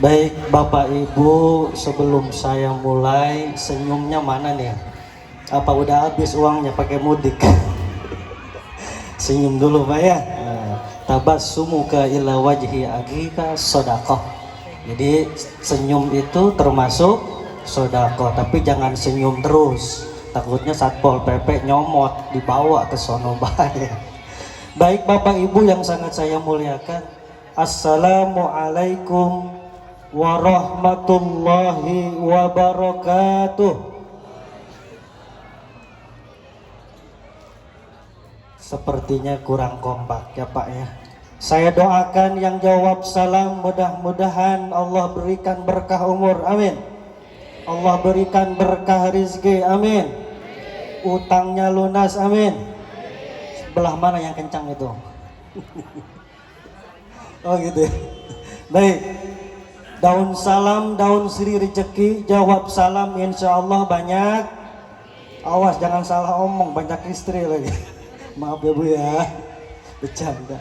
Baik Bapak Ibu, sebelum saya mulai, senyumnya mana nih? Apa udah habis uangnya pakai mudik? Senyum dulu Pak ya. Tabassumuka ila wajhi akhika sodakoh. Jadi senyum itu termasuk sodakoh, tapi jangan senyum terus. Takutnya Satpol PP nyomot, dibawa ke sono bahaya. Baik Bapak Ibu yang sangat saya muliakan, Assalamualaikum warahmatullahi wabarakatuh. Sepertinya kurang kompak ya Pak ya. Saya doakan yang jawab salam, mudah-mudahan Allah berikan berkah umur, amin. Allah berikan berkah rizki, amin. Utangnya lunas, amin. Sebelah mana yang kencang itu? Oh gitu ya. Baik. Daun salam, daun sri rezeki, jawab salam insya Allah banyak. Awas jangan salah omong, banyak istri lagi. Maaf ya Bu ya, bercanda.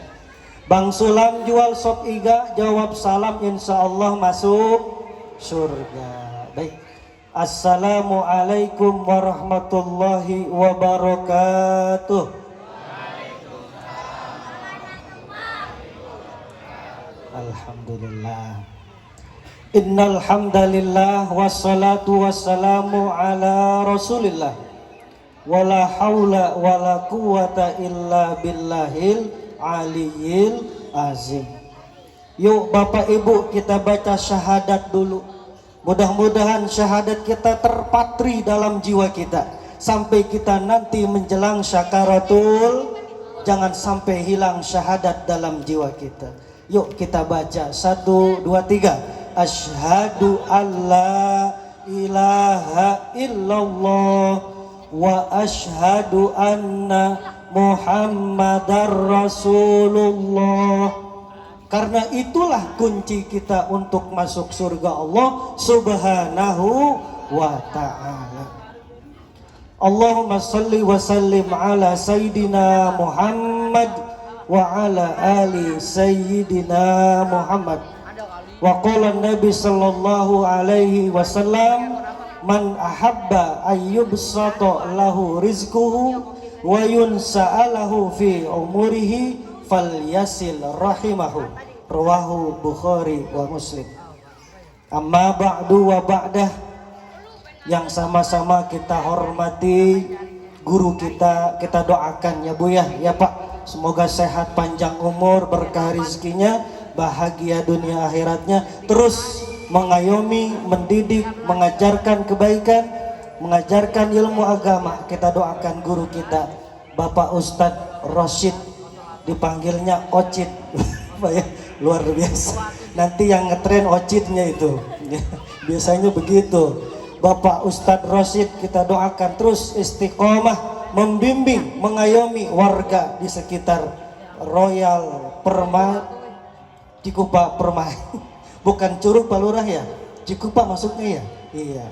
Bang Sulam jual sop iga, jawab salam insya Allah masuk surga. Baik. Assalamualaikum warahmatullahi wabarakatuh. Alhamdulillah. Innal hamdalillah wassalatu wassalamu ala Rasulillah. Wala haula wala quwata illa billahil aliyil azim. Yuk Bapak Ibu kita baca syahadat dulu. Mudah-mudahan syahadat kita terpatri dalam jiwa kita sampai kita nanti menjelang syakaratul, jangan sampai hilang syahadat dalam jiwa kita. Yuk kita baca 1, 2, 3. Asyhadu alla ilaha illallah wa asyhadu anna Muhammadar Rasulullah. Karena itulah kunci kita untuk masuk surga Allah Subhanahu wa ta'ala. Allahumma salli wa sallim ala Sayyidina Muhammad wa ala ali Sayyidina Muhammad. Wa qala Nabi sallallahu alaihi wasallam, man ahabba ayyubsata lahu rizquhu wa yunsa'alahu fi umurihi falyasil rahimahu. Rawahu Bukhari wa Muslim. Amma ba'du wa ba'dah, yang sama-sama kita hormati guru kita doakan ya Bu ya Pak, semoga sehat panjang umur, berkah rizkinya, bahagia dunia akhiratnya, terus mengayomi, mendidik, mengajarkan kebaikan, mengajarkan ilmu agama. Kita doakan guru kita Bapak Ustadz Rosyid, dipanggilnya Ocit. Luar biasa, nanti yang ngetren Ocitnya itu biasanya begitu. Bapak Ustadz Rosyid kita doakan terus istiqomah, membimbing, mengayomi warga di sekitar Royal Cikupa Permai. Bukan Curug Pak Lurah ya, Cikupa masuknya ya. Iya.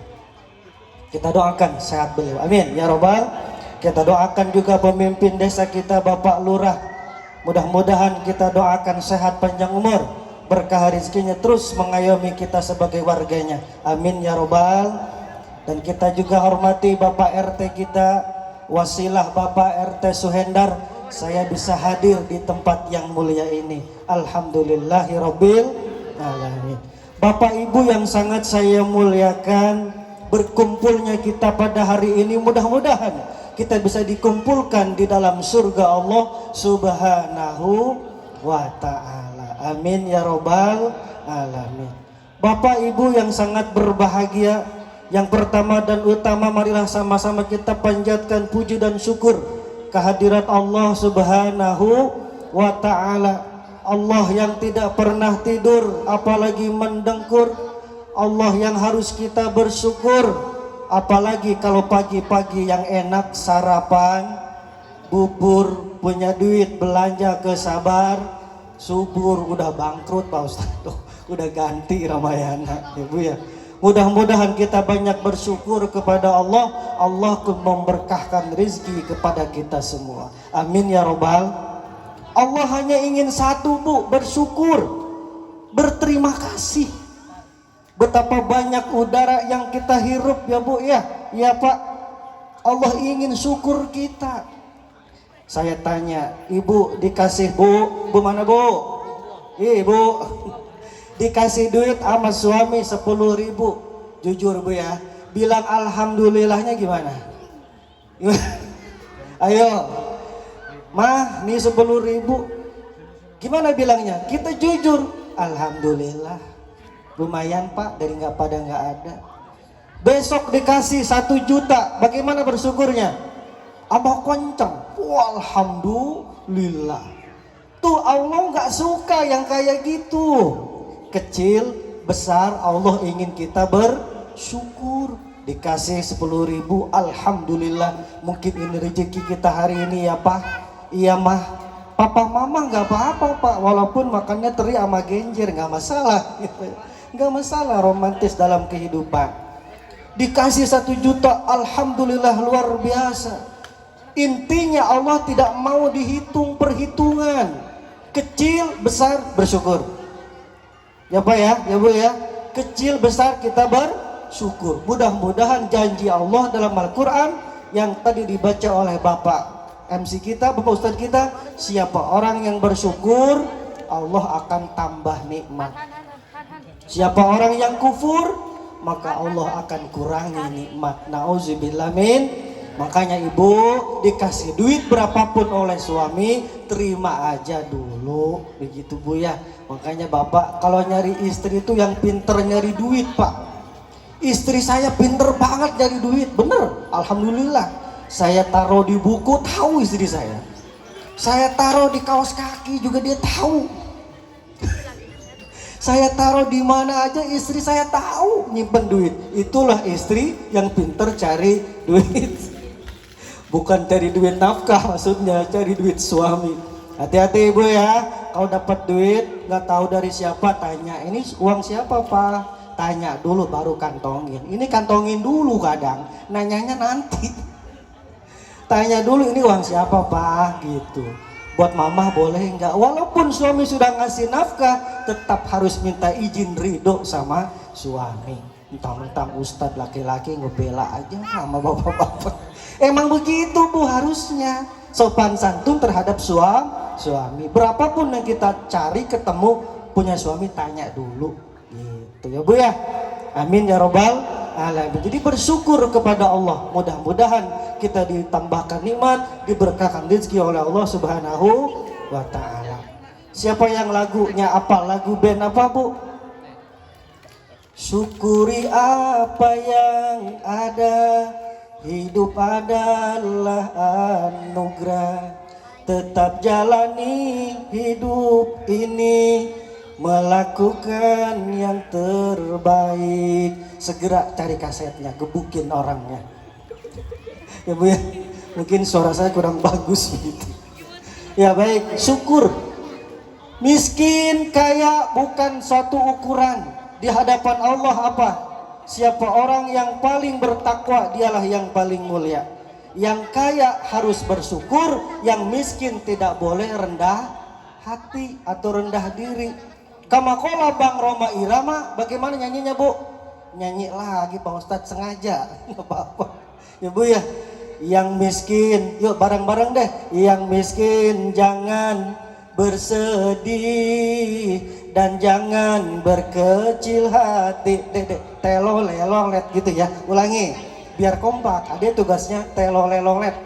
Kita doakan sehat beliau, amin ya robbal. Kita doakan juga pemimpin desa kita Bapak Lurah, mudah-mudahan kita doakan sehat panjang umur, berkah rezekinya, terus mengayomi kita sebagai warganya, amin ya robbal. Dan kita juga hormati Bapak RT kita, wasilah Bapak RT Suhendar, saya bisa hadir di tempat yang mulia ini, alhamdulillahirabbil alamin. Bapak Ibu yang sangat saya muliakan, berkumpulnya kita pada hari ini mudah-mudahan kita bisa dikumpulkan di dalam surga Allah Subhanahu wa ta'ala, amin ya robbal alamin. Bapak Ibu yang sangat berbahagia, yang pertama dan utama marilah sama-sama kita panjatkan puji dan syukur kehadirat Allah Subhanahu wa ta'ala. Allah yang tidak pernah tidur apalagi mendengkur, Allah yang harus kita bersyukur, apalagi kalau pagi-pagi yang enak sarapan bubur, punya duit belanja ke Sabar, subur udah bangkrut Pak Ustadz, udah ganti Ramayana ya Bu ya. Mudah-mudahan kita banyak bersyukur kepada Allah, Allah memberkahkan rezeki kepada kita semua, amin ya robbal. Allah hanya ingin satu Bu, bersyukur, berterima kasih. Betapa banyak udara yang kita hirup ya Bu ya. Ya Pak, Allah ingin syukur kita. Saya tanya, ibu dikasih bu mana bu? Ibu dikasih duit sama suami 10.000. Jujur Bu ya, bilang alhamdulillahnya gimana? Ayo, mah nih 10.000. Gimana bilangnya? Kita jujur, alhamdulillah. Lumayan Pak, dari nggak pada nggak ada. Besok dikasih 1 juta, bagaimana bersyukurnya? Abah kencang, alhamdulillah. Tuh Allah nggak suka yang kayak gitu. Kecil, besar, Allah ingin kita bersyukur. Dikasih 10.000, alhamdulillah. Mungkin ini rezeki kita hari ini ya Pak. Iya mah, papa mama nggak apa-apa Pak. Walaupun makannya teri sama genjer, nggak masalah. Nggak masalah, romantis dalam kehidupan. Dikasih 1 juta, alhamdulillah, luar biasa. Intinya Allah tidak mau dihitung perhitungan. Kecil, besar, bersyukur. Ya Pak ya, ya Bu ya. Kecil, besar kita bersyukur. Mudah-mudahan janji Allah dalam Al-Quran yang tadi dibaca oleh Bapak MC kita, Bapak Ustadz kita, siapa orang yang bersyukur, Allah akan tambah nikmat. Siapa orang yang kufur, maka Allah akan kurangi nikmat. Nauzubillah min. Makanya ibu dikasih duit berapapun oleh suami, terima aja dulu, begitu Bu ya. Makanya Bapak kalau nyari istri itu yang pinter nyari duit Pak. Istri saya pinter banget nyari duit, bener, alhamdulillah. Saya taruh di buku, tahu istri saya. Saya taruh di kaos kaki juga dia tahu. Saya taruh di mana aja istri saya tahu nyimpen duit. Itulah istri yang pinter cari duit. Bukan cari duit nafkah, maksudnya cari duit suami. Hati-hati ibu ya, kalau dapat duit nggak tahu dari siapa, tanya ini uang siapa Pak? Tanya dulu baru kantongin. Ini kantongin dulu kadang, nanyanya nanti. Tanya dulu ini uang siapa Pak gitu. Buat mama boleh nggak? Walaupun suami sudah ngasih nafkah, tetap harus minta izin ridho sama suami. Mentang-mentang ustadz laki-laki ngebela aja sama bapak-bapak. Emang begitu Bu harusnya. Sopan santun terhadap suami. Berapapun yang kita cari ketemu punya suami, tanya dulu. Gitu ya Bu ya. Amin ya robbal alamin. Jadi bersyukur kepada Allah. Mudah-mudahan kita ditambahkan nikmat, diberkahkan rezeki oleh Allah Subhanahu wa taala. Siapa yang lagunya apa? Lagu band apa Bu? Syukuri apa yang ada, hidup adalah anugerah. Tetap jalani hidup ini, melakukan yang terbaik. Segera cari kasetnya, gebukin orangnya. Ya Bu ya, mungkin suara saya kurang bagus gitu. Ya baik, syukur. Miskin kaya bukan suatu ukuran. Di hadapan Allah apa? Siapa orang yang paling bertakwa, dialah yang paling mulia. Yang kaya harus bersyukur, yang miskin tidak boleh rendah hati atau rendah diri. Kamakola Bang Roma Irama, bagaimana nyanyinya Bu? Nyanyi lagi Pak Ustadz sengaja, nggak apa-apa. Ya Bu ya, yang miskin, yuk bareng-bareng deh. Yang miskin jangan bersedih dan jangan berkecil hati. Telo lelolet gitu ya. Ulangi biar kompak. Ada tugasnya telo lelolet.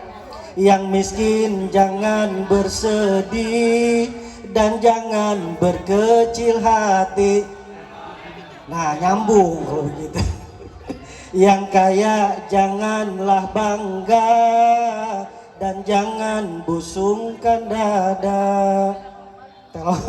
Yang miskin jangan bersedih dan jangan berkecil hati. Nah nyambung kalau begitu. Yang kaya janganlah bangga dan jangan busungkan dada. Telo.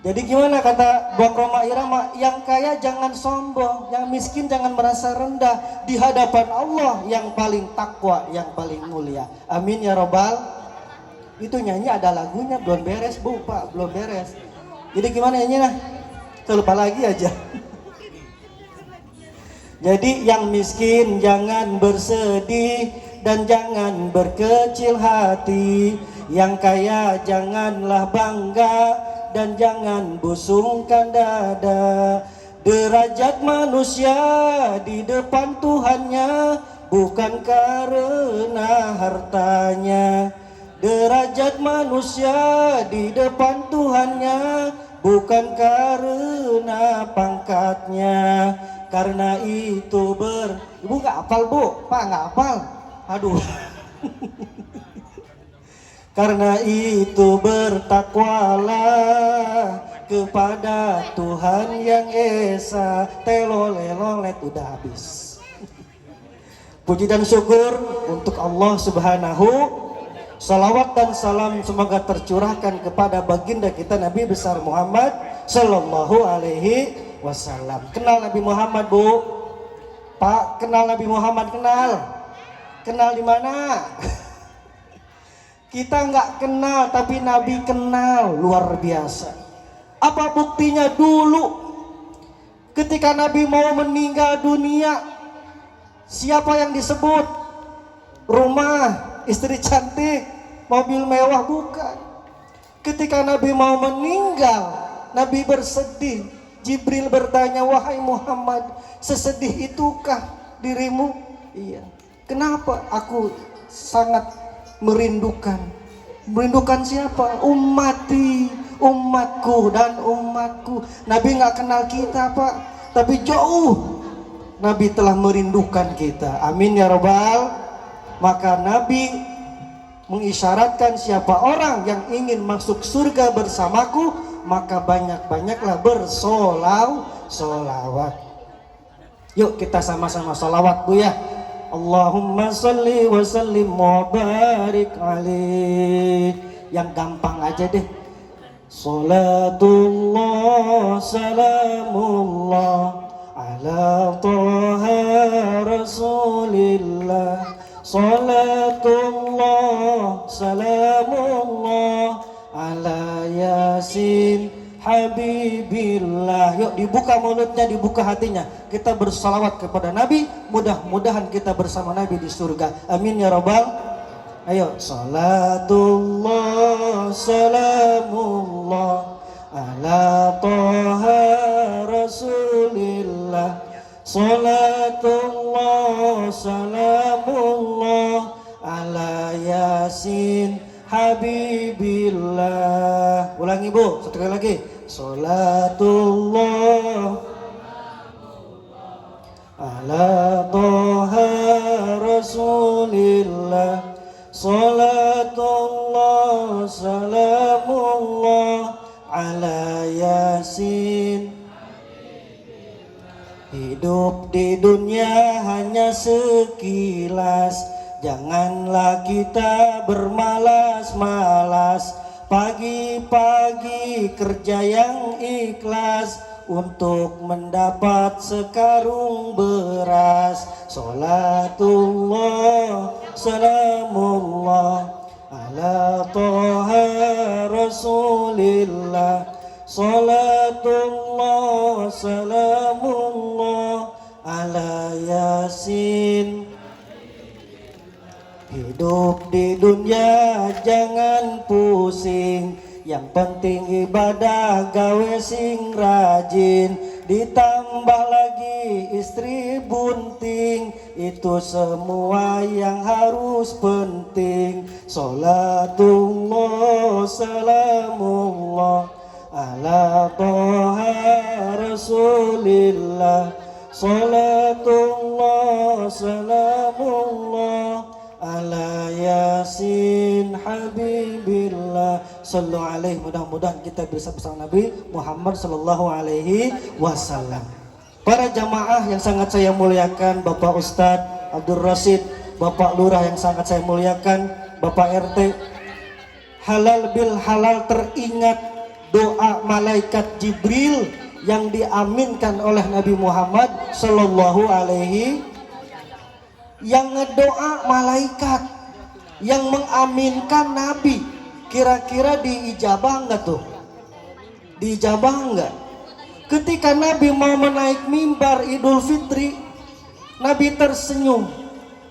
Jadi gimana kata Bang Roma Irama? Yang kaya jangan sombong, yang miskin jangan merasa rendah. Di hadapan Allah yang paling takwa, yang paling mulia. Amin ya robbal. Itu nyanyi ada lagunya, belum beres Bu Pak, belum beres. Jadi gimana nyanyinya? Saya lupa lagi aja. Jadi yang miskin jangan bersedih dan jangan berkecil hati. Yang kaya janganlah bangga dan jangan busungkan dada. Derajat manusia di depan Tuhannya bukan karena hartanya. Derajat manusia di depan Tuhannya bukan karena pangkatnya. Karena itu Ibu nggak hafal Bu? Pak nggak hafal? Aduh. Karena itu bertakwalah kepada Tuhan yang Esa. Telolelolet udah habis. Puji dan syukur untuk Allah Subhanahu. Salawat dan salam semoga tercurahkan kepada baginda kita Nabi besar Muhammad Sallallahu Alaihi Wasallam. Kenal Nabi Muhammad Bu? Pak, kenal Nabi Muhammad? Kenal di mana? Kita nggak kenal tapi Nabi kenal, luar biasa. Apa buktinya? Dulu ketika Nabi mau meninggal dunia, siapa yang disebut? Rumah, istri cantik, mobil mewah? Bukan. Ketika Nabi mau meninggal, Nabi bersedih. Jibril bertanya, wahai Muhammad, sesedih itukah dirimu? Iya. Kenapa? Aku sangat merindukan siapa? Umatku dan umatku. Nabi nggak kenal kita Pak, tapi jauh Nabi telah merindukan kita. Amin ya robbal. Maka Nabi mengisyaratkan siapa orang yang ingin masuk surga bersamaku, maka banyak-banyaklah bersolawat. Yuk kita sama-sama solawat Bu ya. Allahumma salli wa sallim wa barik alaih. Yang gampang aja deh. Salatullah salamullah ala Taha Rasulillah. Salatullah salamullah ala Yasin Habibillah. Yuk dibuka mulutnya, dibuka hatinya. Kita bersalawat kepada Nabi. Mudah-mudahan kita bersama Nabi di surga. Amin ya robbal. Ayo. Salatullah salamullah ala Taha Rasulillah. Salatullah salamullah ala Yasin Habibillah. Ulangi Bu, satu kali lagi. Salatullah ala Taha Rasulillah. Salatullah salamullah ala Yasin. Hidup di dunia hanya sekilas, janganlah kita bermalas-malas. Pagi-pagi kerja yang ikhlas untuk mendapat sekarung beras. Salatullah salamullah ala Taha Rasulillah. Salatullah salamullah ala Yasin. Hidup di dunia jangan pusing, yang penting ibadah gawe sing rajin. Ditambah lagi istri bunting, itu semua yang harus penting. Salatullah salamullah ala Taha Rasulillah. Salatullah salamullah ala Yasin Habibillah. Sallu alaihi. Mudah-mudahan kita bisa bersama Nabi Muhammad sallallahu alaihi wasallam. Para jamaah yang sangat saya muliakan, Bapak Ustadz Abdul Rasid, Bapak Lurah yang sangat saya muliakan, Bapak RT, halal bil halal teringat doa malaikat Jibril yang diaminkan oleh Nabi Muhammad sallallahu alaihi. Yang ngedoa malaikat, yang mengaminkan Nabi, kira-kira diijabah enggak tuh? Diijabah enggak? Ketika Nabi mau menaik mimbar Idul Fitri, Nabi tersenyum.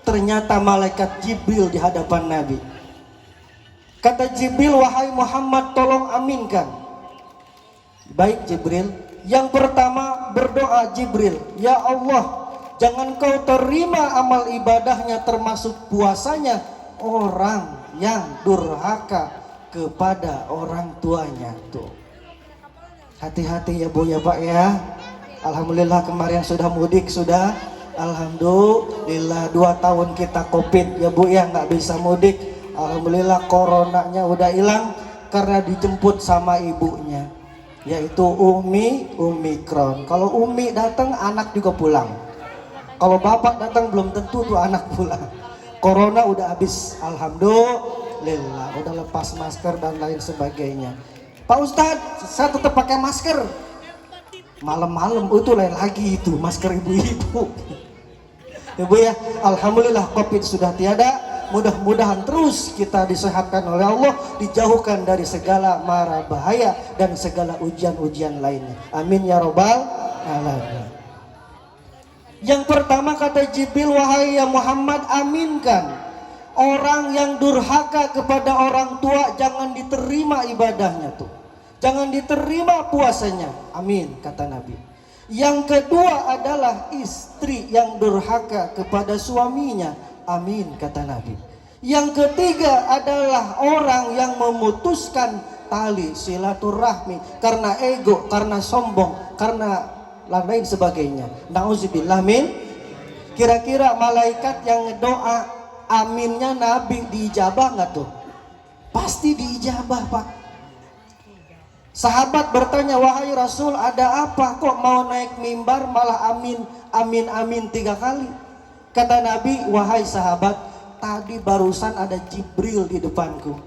Ternyata malaikat Jibril di hadapan Nabi. Kata Jibril, wahai Muhammad, tolong aminkan. Baik Jibril. Yang pertama berdoa Jibril, ya Allah, jangan kau terima amal ibadahnya termasuk puasanya orang yang durhaka kepada orang tuanya. Tuh, hati-hati ya Bu ya Pak ya. Alhamdulillah kemarin sudah mudik sudah. Alhamdulillah 2 tahun kita COVID ya Bu ya, nggak bisa mudik. Alhamdulillah coronanya udah hilang karena dijemput sama ibunya, yaitu Omikron. Kalau Umi datang anak juga pulang. Kalau bapak datang belum tentu tuh anak pulang. Corona udah habis, alhamdulillah, udah lepas masker dan lain sebagainya. Pak Ustadz, saya tetap pakai masker. Malam-malam itu lain lagi itu masker ibu-ibu. Ibu ya, alhamdulillah COVID sudah tiada. Mudah-mudahan terus kita disehatkan oleh Allah, dijauhkan dari segala mara bahaya dan segala ujian-ujian lainnya. Amin ya robbal alamin. Yang pertama kata Jibril, wahai ya Muhammad, aminkan orang yang durhaka kepada orang tua jangan diterima ibadahnya tuh. Jangan diterima puasanya. Amin kata Nabi. Yang kedua adalah istri yang durhaka kepada suaminya. Amin kata Nabi. Yang ketiga adalah orang yang memutuskan tali silaturahmi karena ego, karena sombong, karena lain sebagainya. Nauzubillah min. Kira-kira malaikat yang doa aminnya Nabi diijabah nggak tuh? Pasti diijabah Pak. Sahabat bertanya, wahai Rasul, ada apa kok mau naik mimbar malah amin, amin, amin 3 kali? Kata Nabi, wahai sahabat, tadi barusan ada Jibril di depanku.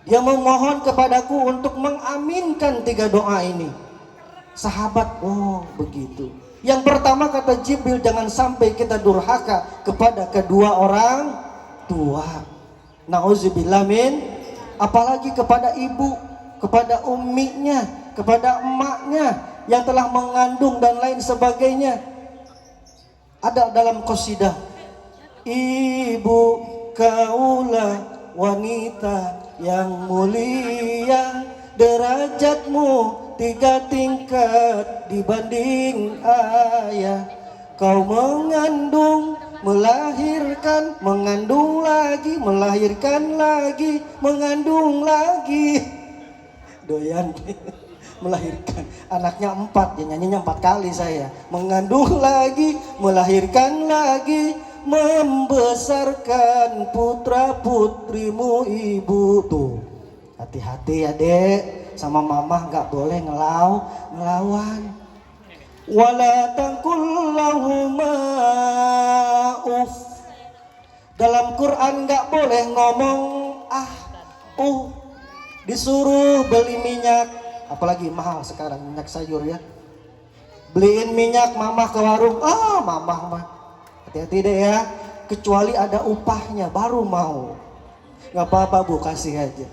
Dia memohon kepadaku untuk mengaminkan 3 doa ini. Sahabat, oh begitu. Yang pertama kata Jibril, jangan sampai kita durhaka kepada kedua orang tua. Nauzubillah min. Apalagi kepada ibu, kepada umminya, kepada emaknya yang telah mengandung dan lain sebagainya. Ada dalam qasidah, ibu kaulah wanita yang mulia, derajatmu 3 tingkat dibanding ayah. Kau mengandung, melahirkan, mengandung lagi, melahirkan lagi, mengandung lagi. Doyan melahirkan anaknya 4, dia nyanyinya 4 kali saya. Mengandung lagi, melahirkan lagi, membesarkan putra putrimu ibu. Tuh, hati-hati ya dek, sama mamah nggak boleh ngelawan. Wala taqul lahuma uf. Dalam Quran nggak boleh ngomong disuruh beli minyak, apalagi mahal sekarang minyak sayur ya. Beliin minyak mamah ke warung, mamah mah hati-hati deh ya, kecuali ada upahnya baru mau. Nggak apa-apa Bu, kasih aja.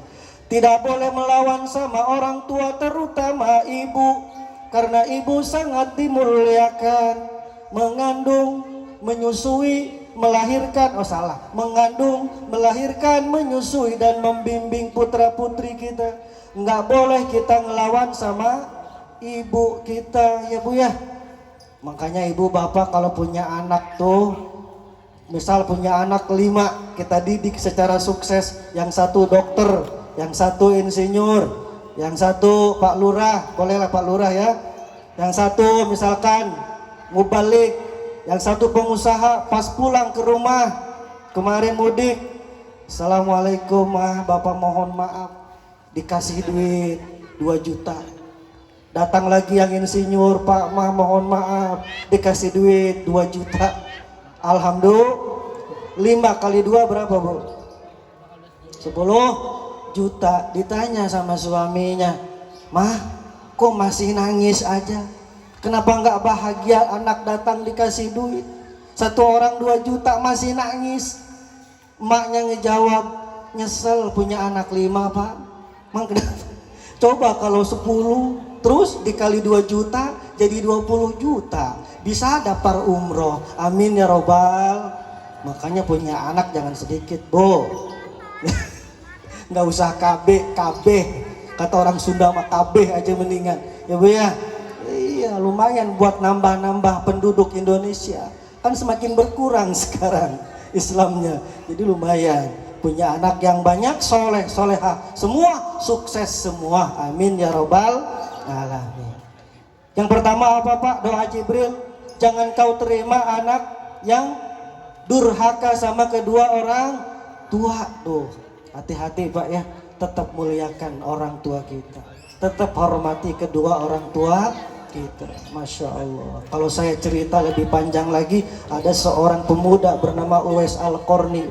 Tidak boleh melawan sama orang tua, terutama ibu, karena ibu sangat dimuliakan. Mengandung, menyusui, melahirkan, mengandung, melahirkan, menyusui dan membimbing putra putri kita. Nggak boleh kita ngelawan sama ibu kita ya Bu ya. Makanya ibu bapak kalau punya anak tuh, misal punya anak 5, kita didik secara sukses. Yang 1 dokter, yang 1 insinyur, yang 1 Pak Lurah, bolehlah Pak Lurah ya. Yang 1 misalkan mubalik, yang 1 pengusaha. Pas pulang ke rumah kemarin mudik, assalamualaikum bapak mohon maaf, dikasih duit 2 juta. Datang lagi yang insinyur, Pak mohon maaf, dikasih duit 2 juta. Alhamdulillah, 5 kali 2 berapa Bu? 10 juta. Ditanya sama suaminya, mah kok masih nangis aja? Kenapa nggak bahagia anak datang dikasih duit? 1 orang 2 juta masih nangis. Emaknya ngejawab, nyesel punya anak 5 Pak. Mang kenapa? Coba kalau 10 terus dikali 2 juta jadi 20 juta. Bisa daftar umroh. Amin ya robbal. Makanya punya anak jangan sedikit Bu. Nggak usah KB. Kata orang Sunda mah kabeh aja mendingan. Ya Bu ya. Iya, lumayan buat nambah-nambah penduduk Indonesia. Kan semakin berkurang sekarang Islamnya. Jadi lumayan. Punya anak yang banyak, soleh, soleha. Semua sukses semua. Amin ya robbal alamin. Yang pertama apa Pak? Doa Jibril. Jangan kau terima anak yang durhaka sama kedua orang tua. Tuh, hati-hati Pak ya. Tetap muliakan orang tua kita. Tetap hormati kedua orang tua kita. Masya Allah. Kalau saya cerita lebih panjang lagi, ada seorang pemuda bernama Uwais Al-Qarni.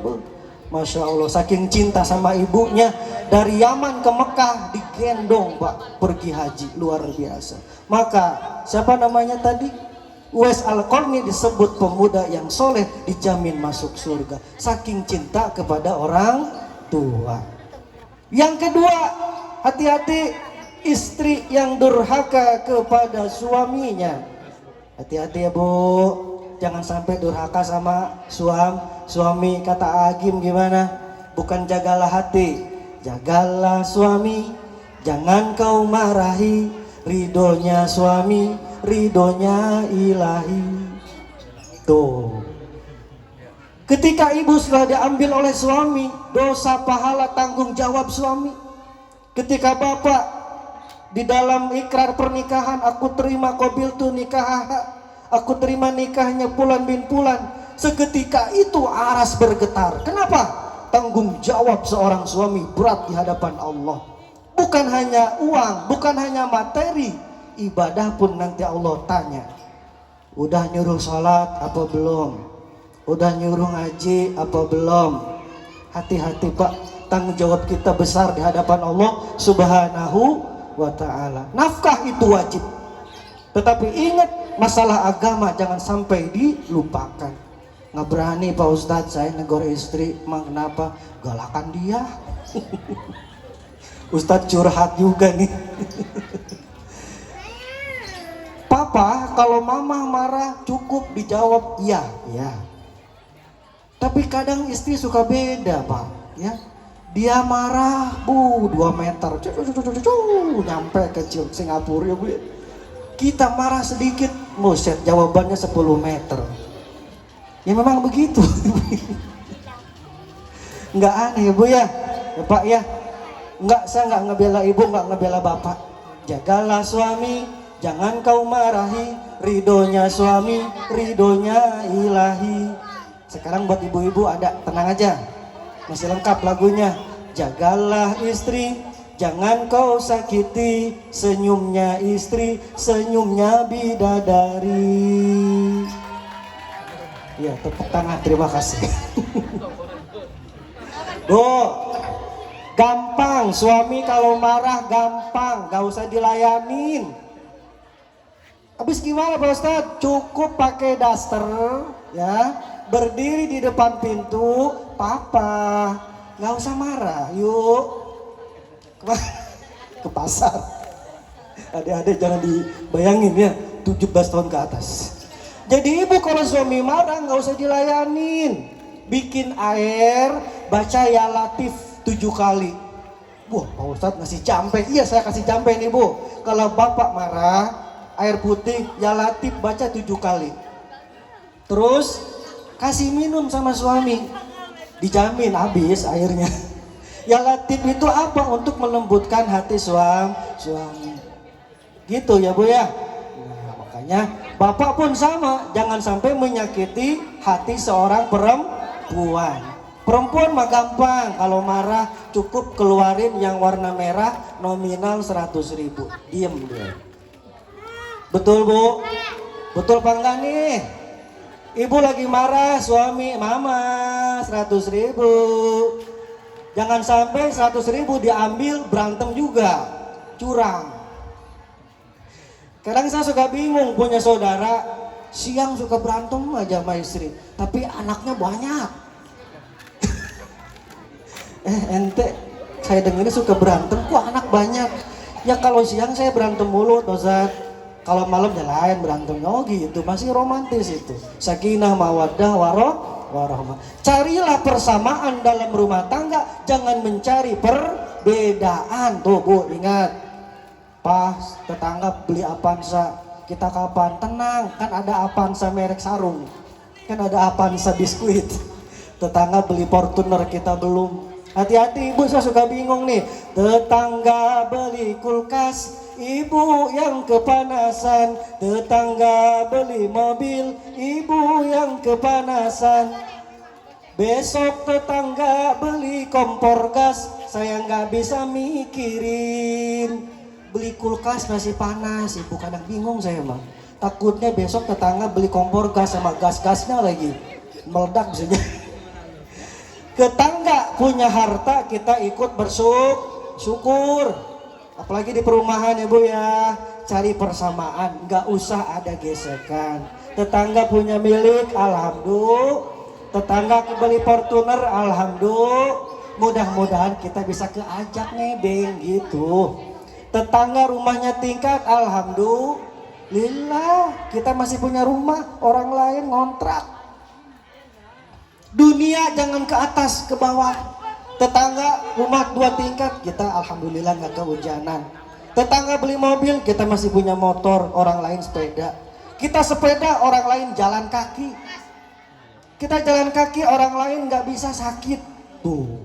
Masya Allah, saking cinta sama ibunya, dari Yaman ke Mekah digendong Pak pergi haji, luar biasa. Maka siapa namanya tadi? Uwais Al-Qarni disebut pemuda yang soleh, dijamin masuk surga. Saking cinta kepada orang tua. Yang kedua, hati-hati istri yang durhaka kepada suaminya. Hati-hati ya Bu, jangan sampai durhaka sama suami. Kata Agim gimana? Bukan jagalah hati, jagalah suami. Jangan kau marahi, ridhonya suami, ridhonya ilahi. Tuh, ketika ibu sudah diambil oleh suami, dosa pahala tanggung jawab suami. Ketika bapak di dalam ikrar pernikahan, aku terima qabiltu nikah, aku terima nikahnya Fulan bin Fulan, seketika itu aras bergetar. Kenapa? Tanggung jawab seorang suami berat di hadapan Allah. Bukan hanya uang, bukan hanya materi, ibadah pun nanti Allah tanya. Udah nyuruh sholat apa belum? Udah nyuruh ngaji apa belum? Hati-hati Pak, tanggung jawab kita besar di hadapan Allah Subhanahu wa ta'ala. Nafkah itu wajib, tetapi ingat, masalah agama jangan sampai dilupakan. Nggak berani Pak Ustadz saya negor istri, emang kenapa? Galakan dia. Ustadz curhat juga nih. Papa, kalau mama marah cukup dijawab iya, ya. Tapi kadang istri suka beda Pak, ya. Dia marah, 2 meter, nyampe ke Singapura ya Bu. Kita marah sedikit, muset jawabannya 10 meter. Ya memang begitu. Nggak aneh ya Bu ya, ya Pak ya. Saya nggak ngebela ibu, nggak ngebela bapak. Jagalah suami, jangan kau marahi, ridhonya suami, ridhonya ilahi. Sekarang buat ibu-ibu ada, tenang aja, masih lengkap lagunya. Jagalah istri, jangan kau sakiti, senyumnya istri, senyumnya bidadari. Ya, tepuk tangan, terima kasih. Bu, gampang, suami kalau marah gampang, gak usah dilayanin. Habis gimana Pak Ustadz? Cukup pakai daster, ya, berdiri di depan pintu, papa, gak usah marah, yuk ke pasar. Adik-adik jangan dibayangin ya, 17 tahun ke atas. Jadi ibu kalau suami marah nggak usah dilayanin, bikin air, baca ya Latif 7 kali. Wah Pak Ustadz ngasih campe, iya saya kasih campe nih Bu. Kalau bapak marah, air putih ya Latif baca 7 kali. Terus kasih minum sama suami, dijamin habis airnya. Ya Latif itu apa? Untuk melembutkan hati suami. Gitu ya Bu ya. Nah, makanya bapak pun sama, jangan sampai menyakiti hati seorang perempuan. Perempuan mah gampang, kalau marah cukup keluarin yang warna merah nominal 100.000, diem dia. Betul Bu? Betul Pak enggak nih? Ibu lagi marah, suami, mama 100.000. Jangan sampai 100.000 diambil berantem juga, curang. Kadang saya suka bingung, punya saudara siang suka berantem aja sama istri, tapi anaknya banyak. Ente, saya dengarnya suka berantem, kok anak banyak? Ya kalau siang saya berantem mulu, Ustaz. Kalau malam ya lain berantem, oh gitu, masih romantis itu. Sakinah mawaddah warahmah. Carilah persamaan dalam rumah tangga, jangan mencari perbedaan. Tuh Bu, ingat. Pas tetangga beli Avanza, kita kapan? Tenang, kan ada Avanza merek sarung, kan ada Avanza biskuit. Tetangga beli Fortuner, kita belum. Hati-hati ibu, saya suka bingung nih. Tetangga beli kulkas, ibu yang kepanasan. Tetangga beli mobil, ibu yang kepanasan. Besok tetangga beli kompor gas, saya nggak bisa mikirin. Beli kulkas masih panas, ibu kadang bingung saya mah. Takutnya besok tetangga beli kompor gas sama gas-gasnya lagi meledak saja. Tetangga punya harta, kita ikut bersyukur. Apalagi di perumahan ya Bu ya, cari persamaan, nggak usah ada gesekan. Tetangga punya milik, alhamdulillah. Tetangga beli Fortuner, alhamdulillah. Mudah-mudahan kita bisa keajak nebeng gitu. Tetangga rumahnya tingkat, alhamdulillah kita masih punya rumah, orang lain ngontrak. Dunia jangan ke atas, ke bawah. Tetangga rumah 2 tingkat, kita alhamdulillah nggak kehujanan. Tetangga beli mobil, kita masih punya motor, orang lain sepeda. Kita sepeda, orang lain jalan kaki. Kita jalan kaki, orang lain nggak bisa sakit. Tuh,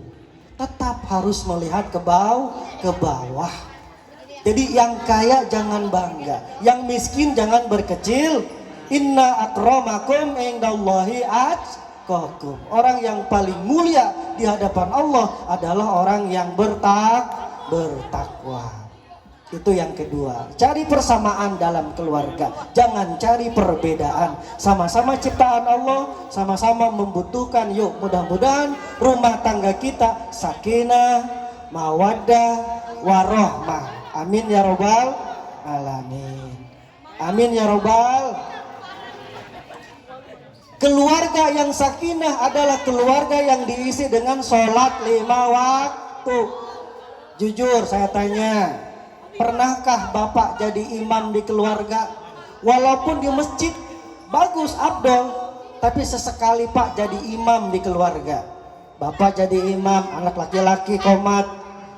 tetap harus melihat ke bawah. Jadi yang kaya jangan bangga, yang miskin jangan berkecil. Inna akramakum indallahi atqakum. Orang yang paling mulia di hadapan Allah adalah orang yang bertakwa. Itu yang kedua. Cari persamaan dalam keluarga, jangan cari perbedaan. Sama-sama ciptaan Allah, sama-sama membutuhkan. Yuk, mudah-mudahan rumah tangga kita sakinah, mawaddah, warahmah. Amin ya robbal alamin. Amin ya robbal. Keluarga yang sakinah adalah keluarga yang diisi dengan sholat 5 waktu. Jujur saya tanya, pernahkah Bapak jadi imam di keluarga? Walaupun di masjid bagus, abdol, tapi sesekali Pak jadi imam di keluarga. Bapak jadi imam, anak laki-laki komat,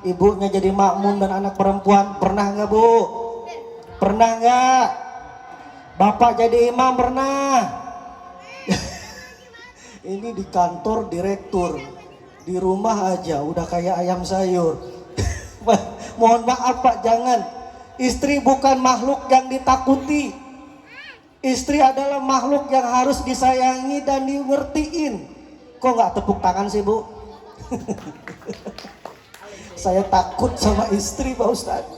ibunya jadi makmum dan anak perempuan. Pernah nggak Bu? Pernah nggak? Bapak jadi imam pernah? Ini di kantor direktur, di rumah aja udah kayak ayam sayur. Mohon maaf Pak, jangan. Istri bukan makhluk yang ditakuti. Istri adalah makhluk yang harus disayangi dan dimengertiin. Kok nggak tepuk tangan sih Bu? Saya takut sama istri Pak Ustadz.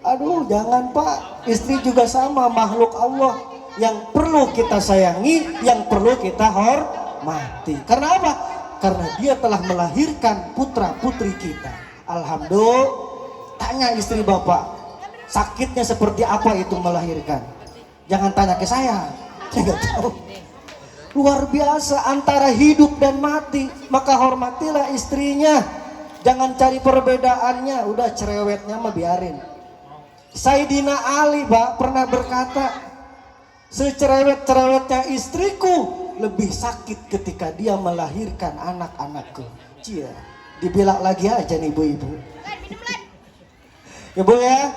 Aduh jangan Pak, istri juga sama makhluk Allah yang perlu kita sayangi, yang perlu kita hormati. Karena apa? Karena dia telah melahirkan putra putri kita. Alhamdulillah. Tanya istri Bapak, sakitnya seperti apa itu melahirkan? Jangan tanya ke saya nggak tahu. Luar biasa, antara hidup dan mati. Maka hormatilah istrinya, jangan cari perbedaannya. Udah cerewetnya mah biarin. Sayyidina Ali Pak pernah berkata, secerewet-cerewetnya istriku lebih sakit ketika dia melahirkan anak-anakku. Cia, dibela lagi aja nih ibu-ibu. Ya Bu ya,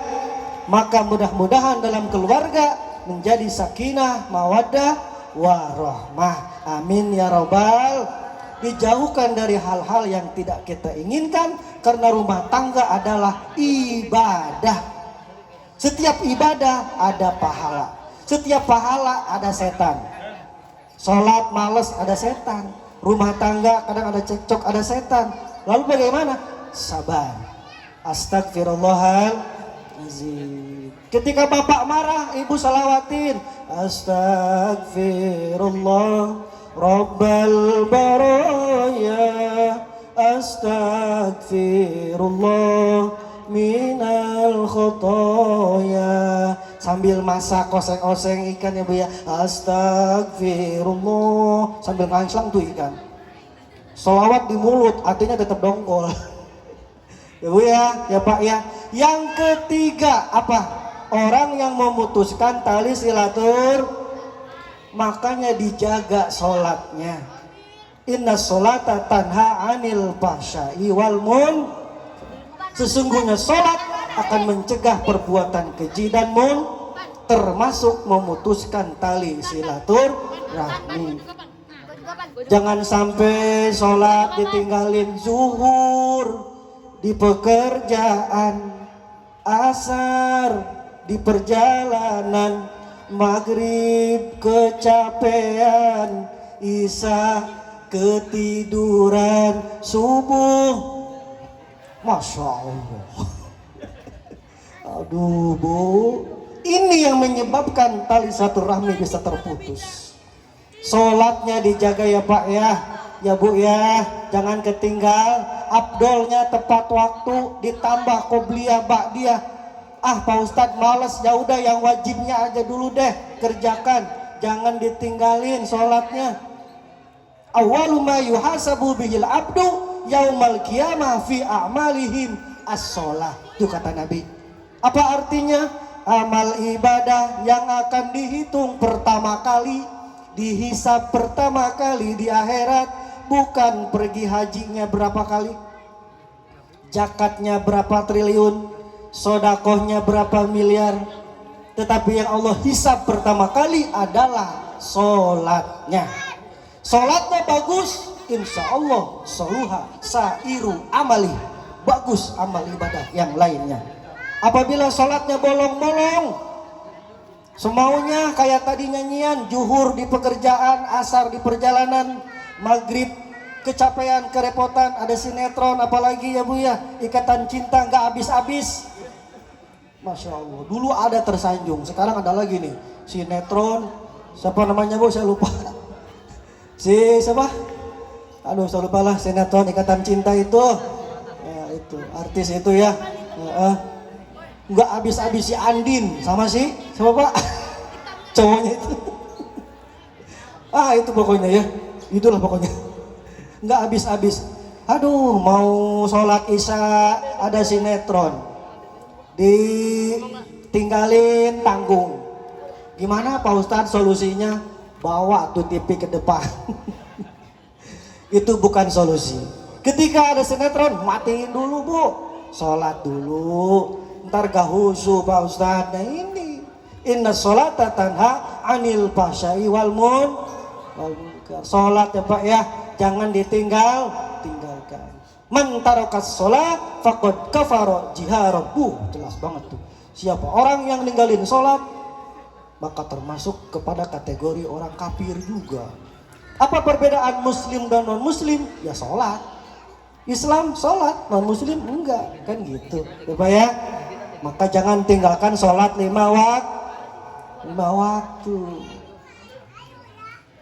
maka mudah-mudahan dalam keluarga menjadi sakinah, mawaddah, warahmah. Amin ya robbal. Dijauhkan dari hal-hal yang tidak kita inginkan, karena rumah tangga adalah ibadah. Setiap ibadah ada pahala, setiap pahala ada setan. Sholat males ada setan, rumah tangga kadang ada cekcok ada setan. Lalu bagaimana? Sabar. Astagfirullahaladzim. Ketika bapak marah, ibu salawatin. Astagfirullah Rabbal baraya. Astagfirullah minal khotoya. Sambil masak oseng-oseng ikan ya Bu ya. Astagfirullah. Sambil ngangslang tuh ikan. Sholawat di mulut, artinya tetap dongkol. Ya Bu ya, ya Pak ya. Yang ketiga apa? Orang yang memutuskan tali silatur, makanya dijaga sholatnya. Inna sholata tanha anil fahsya'i wal munkar. Sesungguhnya sholat akan mencegah perbuatan keji dan termasuk memutuskan tali silaturahmi. Jangan sampai sholat ditinggalin zuhur di pekerjaan, asar di perjalanan, maghrib kecapean, isya ketiduran, subuh Masya Allah. Aduh Bu, ini yang menyebabkan tali silaturahmi bisa terputus. Sholatnya dijaga ya Pak ya Bu ya, jangan ketinggal. Abdolnya tepat waktu, ditambah qobliyah ba'diyah. Pak Ustadz males, ya udah yang wajibnya aja dulu deh kerjakan, jangan ditinggalin sholatnya. Awwalu ma yuhasabu bihil abdu yaumal qiyamah fi a'malihim as-sholah. Itu kata Nabi. Apa artinya? Amal ibadah yang akan dihitung pertama kali, dihisab pertama kali di akhirat, bukan pergi hajinya berapa kali, zakatnya berapa triliun, sodakohnya berapa miliar, tetapi yang Allah hisab pertama kali adalah sholatnya. Sholatnya bagus, insya Allah soluha sairu amali, bagus amal ibadah yang lainnya. Apabila sholatnya bolong-bolong, semaunya kayak tadi nyanyian, zuhur di pekerjaan, asar di perjalanan, maghrib kecapean, kerepotan, ada sinetron apalagi ya Bu ya, ikatan cinta nggak habis-habis. Masya Allah, dulu ada tersanjung, sekarang ada lagi nih sinetron, siapa namanya Bu, saya lupa. Siapa? Aduh saya lupa lah, sinetron ikatan cinta itu ya, itu artis itu ya, nggak habis-habis si Andin sama si siapa Pak? Cowoknya itu. Itu pokoknya ya, itulah pokoknya. Nggak habis-habis. Aduh, mau sholat isya ada sinetron, ditinggalin tanggung. Gimana Pak Ustadz solusinya? Bawa tuh TV ke depan. Itu bukan solusi. Ketika ada sinetron, matiin dulu Bu, sholat dulu, ntar gak husu Pak Ustadz. Nah ini, inna sholata tanha anil fahsya'i wal munkar. Sholat ya Pak ya, jangan tinggalkan. Man tarakas sholat faqad kafara jiharabu. Jelas banget tuh. Siapa orang yang ninggalin sholat, maka termasuk kepada kategori orang kafir juga. Apa perbedaan muslim dan non muslim? Ya sholat. Islam sholat, non muslim enggak, kan gitu ya Pak ya. Maka jangan tinggalkan sholat 5 waktu.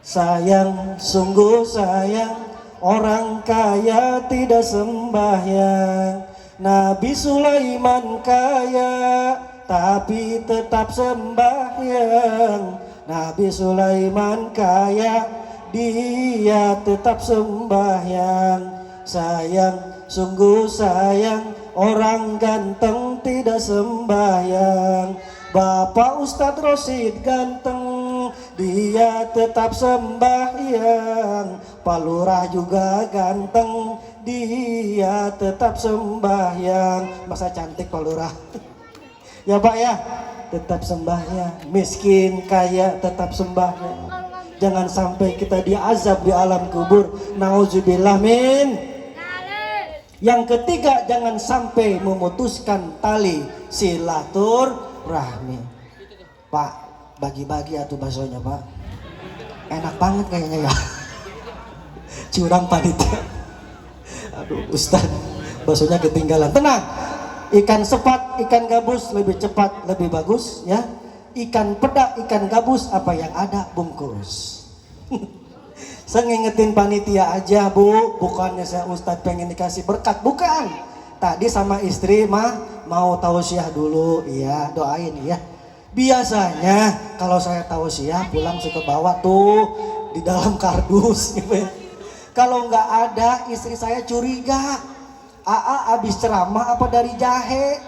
Sayang, sungguh sayang, orang kaya tidak sembahyang. Nabi Sulaiman kaya tapi tetap sembahyang. Nabi Sulaiman kaya, dia tetap sembahyang. Sayang, sungguh sayang, orang ganteng tidak sembahyang. Bapak Ustadz Rosid ganteng, dia tetap sembahyang. Pak Lurah juga ganteng, dia tetap sembahyang. Masa cantik Pak Lurah? Ya Pak ya, tetap sembahyang. Miskin kaya tetap sembahyang. Jangan sampai kita diazab di alam kubur. Nauzubillah min. Yang ketiga, jangan sampai memutuskan tali silaturahmi. Pak, bagi-bagi atuh baksonya Pak. Enak banget kayaknya ya. Curang panitia. Aduh Ustaz, baksonya ketinggalan. Tenang. Ikan sepat, ikan gabus lebih cepat, lebih bagus ya. Ikan pedak, ikan gabus, apa yang ada bungkus. Saya ngingetin panitia aja Bu, bukannya saya Ustadz pengen dikasih berkat, bukan. Tadi sama istri mau tausiah dulu, iya doain ya. Biasanya kalau saya tausiah pulang suka bawa tuh di dalam kardus gitu ya. Kalau nggak ada istri saya curiga, abis ceramah apa dari jahe?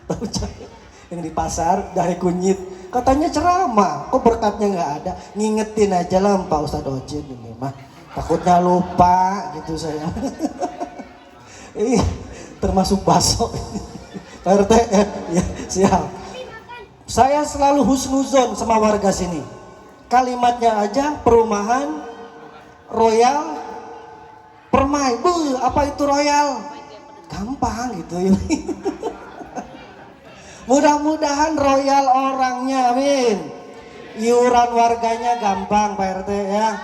Tahu jahe yang di pasar, jahe kunyit. Katanya ceramah, kok berkatnya nggak ada? Ngingetin aja lah Pak Ustadz Ojin ini mah. Takutnya lupa gitu saya. termasuk bakso. Pak RT ya, siap. Saya selalu husnuzon sama warga sini. Kalimatnya aja perumahan royal permai. Apa itu royal? Gampang gitu ya. Mudah-mudahan royal orangnya, amin. Iuran warganya gampang Pak RT ya.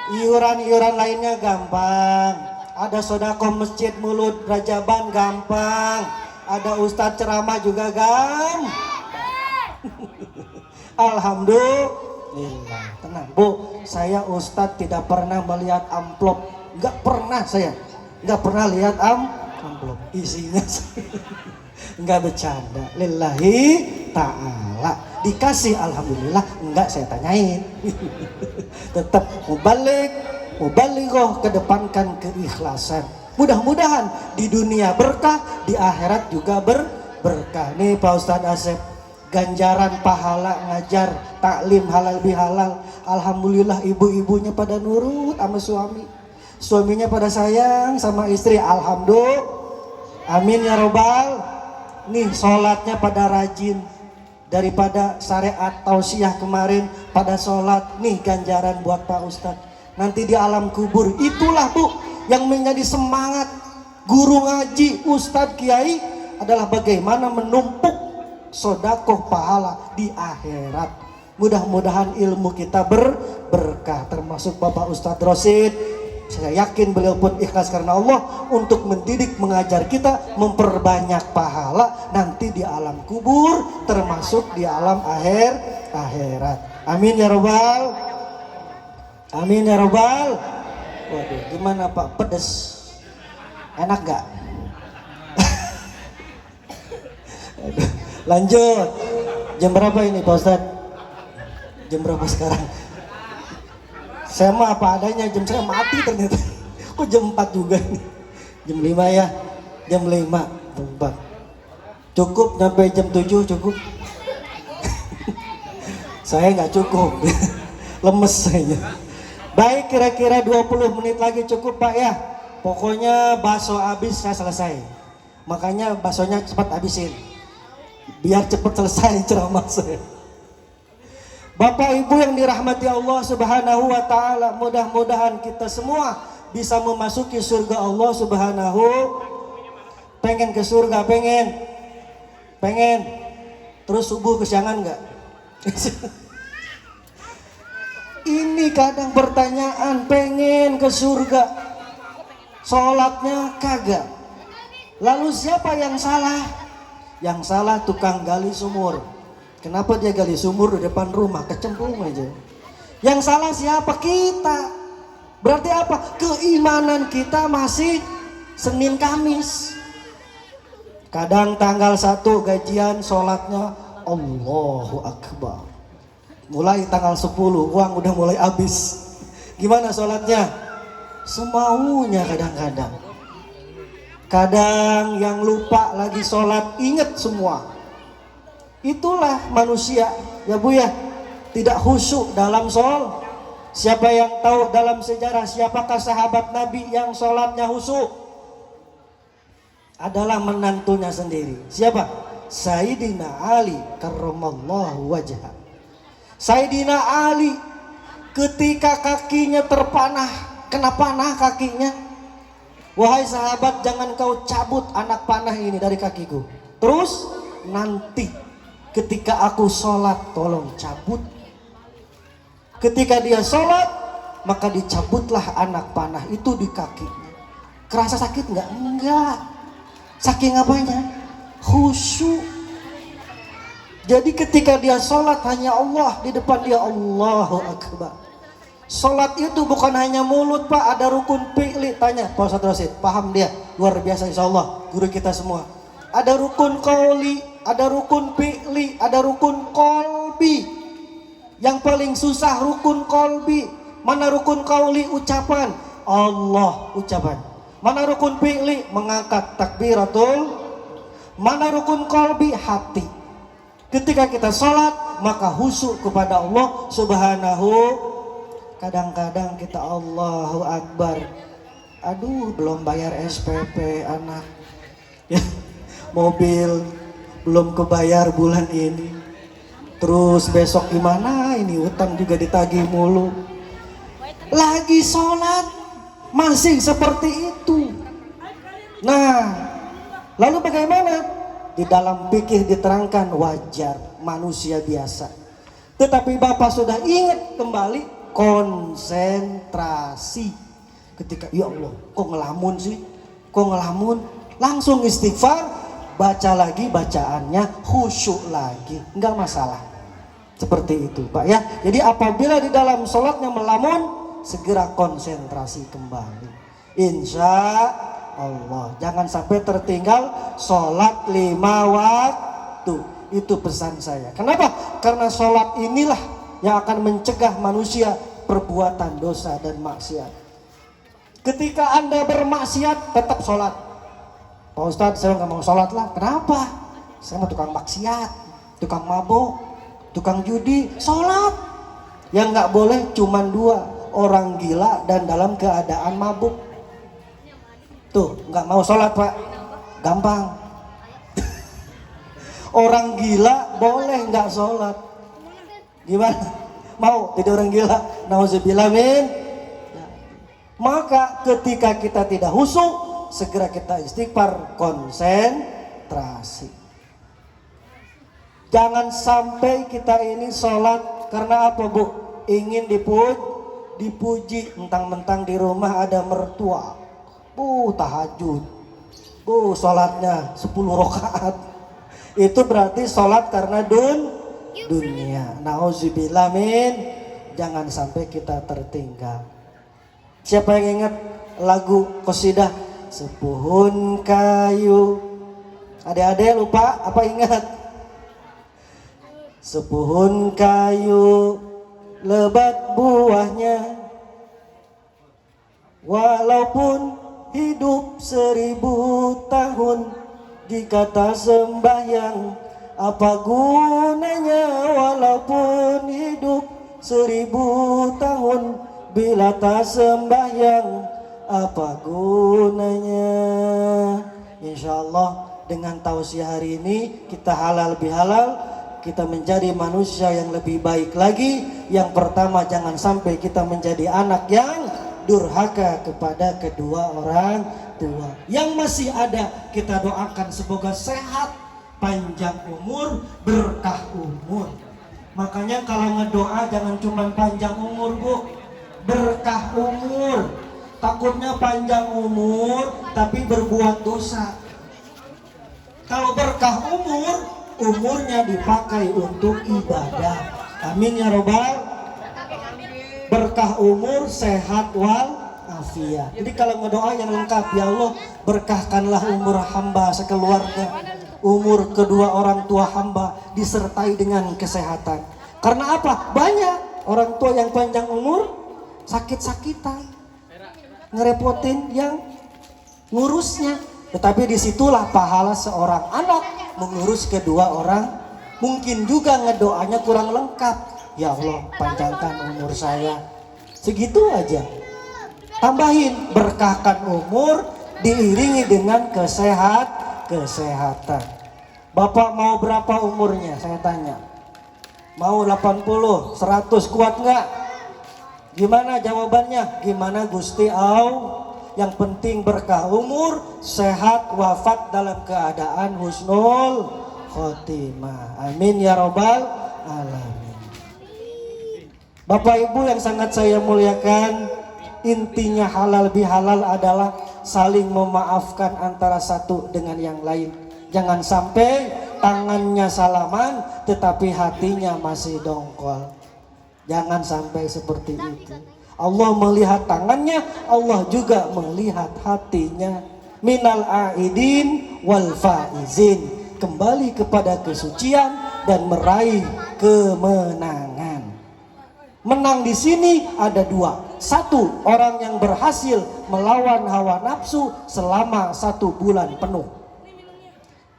Iuran-iuran lainnya gampang. Ada sodako masjid mulut rajaban gampang. Ada ustadz ceramah juga gampang. Alhamdulillah. Tenang Bu, saya ustadz tidak pernah melihat amplop. Nggak pernah saya. Nggak pernah lihat amplop. Isinya nggak bercanda. Lillahi ta'ala. Dikasih alhamdulillah, enggak saya tanyain. Tetap mubalighah, kedepankan keikhlasan. Mudah-mudahan di dunia berkah, di akhirat juga berkah. Nih Pak Ustadz Asep, ganjaran pahala ngajar taklim halal bihalal. Alhamdulillah ibu-ibunya pada nurut sama suami. Suaminya pada sayang sama istri. Alhamdulillah. Amin ya robbal. Nih sholatnya pada rajin. Daripada syariat tausiah kemarin pada sholat, nih ganjaran buat Pak Ustadz. Nanti di alam kubur, itulah Bu yang menjadi semangat guru ngaji, Ustadz, Kiai adalah bagaimana menumpuk sodakoh pahala di akhirat. Mudah-mudahan ilmu kita berkah, termasuk Bapak Ustadz Rosid. Saya yakin beliau pun ikhlas karena Allah untuk mendidik, mengajar kita, memperbanyak pahala nanti di alam kubur, termasuk di alam akhirat. Amin ya robbal. Amin ya robbal. Waduh, gimana Pak? Pedes? Enak gak? Lanjut. Jam berapa ini Pak Ustadz? Jam berapa sekarang? Saya mah apa adanya, jam saya mati ternyata. Kok jam 4 juga nih? Jam 5 ya? Jam 5, jam 4. Cukup sampai jam 7 cukup? Saya nggak cukup. Lemes saya. Baik, kira-kira 20 menit lagi cukup Pak ya. Pokoknya bakso habis saya selesai. Makanya baksonya cepat habisin. Biar cepat selesai ceramah saya. Bapak Ibu yang dirahmati Allah Subhanahu wa taala, mudah-mudahan kita semua bisa memasuki surga Allah Subhanahu. Pengen ke surga, pengen. Terus subuh kesiangan enggak? Ini kadang pertanyaan, pengen ke surga, sholatnya kagak. Lalu siapa yang salah? Yang salah tukang gali sumur. Kenapa dia gali sumur di depan rumah? Kecemplung aja. Yang salah siapa? Kita. Berarti apa? Keimanan kita masih Senin Kamis. Kadang tanggal 1 gajian sholatnya Allahu Akbar. Mulai tanggal 10 uang udah mulai habis. Gimana sholatnya? Semaunya kadang-kadang. Kadang yang lupa lagi sholat inget semua. Itulah manusia ya Bu ya, tidak khusyuk dalam sholat. Siapa yang tahu dalam sejarah siapakah sahabat Nabi yang sholatnya khusyuk? Adalah menantunya sendiri. Siapa? Sayyidina Ali karramallahu wajhah. Sayyidina Ali ketika kakinya terpanah, kena panah kakinya. Wahai sahabat, jangan kau cabut anak panah ini dari kakiku. Terus nanti ketika aku sholat tolong cabut. Ketika dia sholat maka dicabutlah anak panah itu di kakinya. Kerasa sakit nggak? Enggak. Saking apanya? Khusyuk. Jadi ketika dia sholat hanya Allah di depan dia, Allahu Akbar. Sholat itu bukan hanya mulut Pak, ada rukun fi'li. Tanya Pak Ustadz Rosid, paham dia, luar biasa insya Allah, guru kita semua. Ada rukun qauli, ada rukun fi'li, ada rukun qalbi. Yang paling susah rukun qalbi. Mana rukun qauli? Ucapan Allah, ucapan. Mana rukun fi'li? Mengangkat takbiratul. Mana rukun qalbi? Hati. Ketika kita sholat maka khusyuk kepada Allah Subhanahu. Kadang-kadang kita Allahu Akbar, aduh belum bayar SPP anak, Ya, mobil belum kebayar bulan ini. Terus besok gimana ini, utang juga ditagih mulu. Lagi sholat masih seperti itu. Nah, lalu bagaimana? Di dalam fikih diterangkan wajar, manusia biasa. Tetapi Bapak sudah ingat kembali konsentrasi. Ketika ya Allah, kok ngelamun sih? Kok ngelamun? Langsung istighfar, baca lagi bacaannya, khusyuk lagi, enggak masalah. Seperti itu Pak ya. Jadi apabila di dalam sholatnya melamun, segera konsentrasi kembali. Insya Allah, jangan sampai tertinggal sholat 5 waktu. Itu pesan saya. Kenapa? Karena sholat inilah yang akan mencegah manusia perbuatan dosa dan maksiat. Ketika Anda bermaksiat, tetap sholat. Pak Ustadz, saya nggak mau sholat lah. Kenapa? Saya mah tukang maksiat, tukang mabuk, tukang judi. Sholat. Yang nggak boleh cuma 2, orang gila dan dalam keadaan mabuk. Tuh, nggak mau sholat Pak, gampang. Orang gila boleh nggak sholat. Gimana? Mau jadi orang gila? Nauzubillah min. Maka ketika kita tidak khusyuk, segera kita istighfar, konsentrasi. Jangan sampai kita ini sholat karena apa Bu? Ingin dipuji, mentang-mentang di rumah ada mertua. Tahajud. Sholatnya 10 rakaat. Itu berarti sholat karena dunia. Nauzubillah min. Jangan sampai kita tertinggal. Siapa yang ingat lagu qasidah Sepuhun Kayu? Adik-adik lupa apa ingat? Sepuhun kayu lebat buahnya, walaupun hidup 1000 tahun, jika tak sembahyang apa gunanya? Walaupun hidup 1000 tahun, bila tak sembahyang apa gunanya? Insya Allah dengan tausiah hari ini kita halal bihalal, kita menjadi manusia yang lebih baik lagi. Yang pertama, jangan sampai kita menjadi anak yang durhaka kepada kedua orang tua. Yang masih ada, kita doakan semoga sehat, panjang umur, berkah umur. Makanya kalau ngedoa jangan cuma panjang umur Bu, berkah umur. Takutnya panjang umur tapi berbuat dosa. Kalau berkah umur, umurnya dipakai untuk ibadah. Amin ya robbal. Berkah umur, sehat wal afiat. Jadi kalau ngedoa yang lengkap, ya Allah berkahkanlah umur hamba sekeluarga, umur kedua orang tua hamba disertai dengan kesehatan. Karena apa? Banyak orang tua yang panjang umur sakit-sakitan, ngerepotin yang ngurusnya. Tetapi disitulah pahala seorang anak mengurus kedua orang. Mungkin juga ngedoanya kurang lengkap. Ya Allah, panjangkan umur saya. Segitu aja. Tambahin, berkahkan umur diiringi dengan kesehatan. Bapak mau berapa umurnya? Saya tanya. Mau 80, 100, kuat nggak? Gimana jawabannya? Gimana Gusti Allah? Yang penting berkah umur, sehat, wafat dalam keadaan husnul khotimah. Amin ya robbal alamin. Bapak Ibu yang sangat saya muliakan, intinya halal bihalal adalah saling memaafkan antara satu dengan yang lain. Jangan sampai tangannya salaman tetapi hatinya masih dongkol. Jangan sampai seperti itu. Allah melihat tangannya, Allah juga melihat hatinya. Minal aidin wal faizin, kembali kepada kesucian dan meraih kemenangan. Menang di sini ada 2. 1, orang yang berhasil melawan hawa nafsu selama 1 bulan penuh.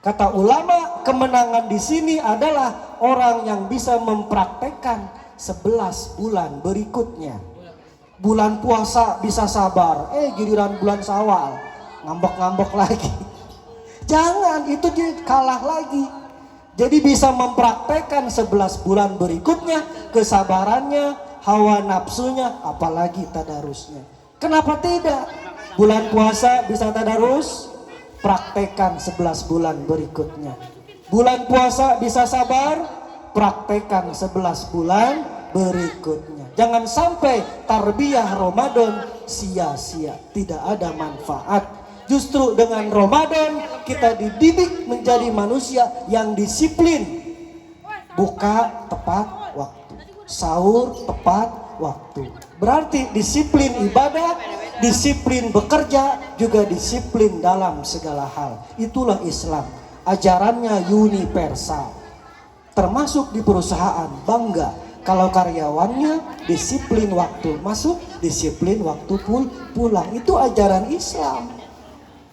Kata ulama, kemenangan di sini adalah orang yang bisa mempraktekkan 11 bulan berikutnya. Bulan puasa bisa sabar, giliran bulan Syawal ngambek-ngambek lagi. Jangan, itu dia kalah lagi. Jadi bisa mempraktekkan 11 bulan berikutnya kesabarannya, hawa nafsunya, apalagi tadarusnya. Kenapa tidak? Bulan puasa bisa tadarus, praktekkan 11 bulan berikutnya. Bulan puasa bisa sabar, praktekkan 11 bulan berikutnya. Jangan sampai tarbiyah Ramadan sia-sia, tidak ada manfaat. Justru dengan Ramadan kita dididik menjadi manusia yang disiplin. Buka tepat waktu, sahur tepat waktu. Berarti disiplin ibadah, disiplin bekerja, juga disiplin dalam segala hal. Itulah Islam. Ajarannya universal. Termasuk di perusahaan, bangga kalau karyawannya disiplin waktu masuk, disiplin waktu pulang. Itu ajaran Islam.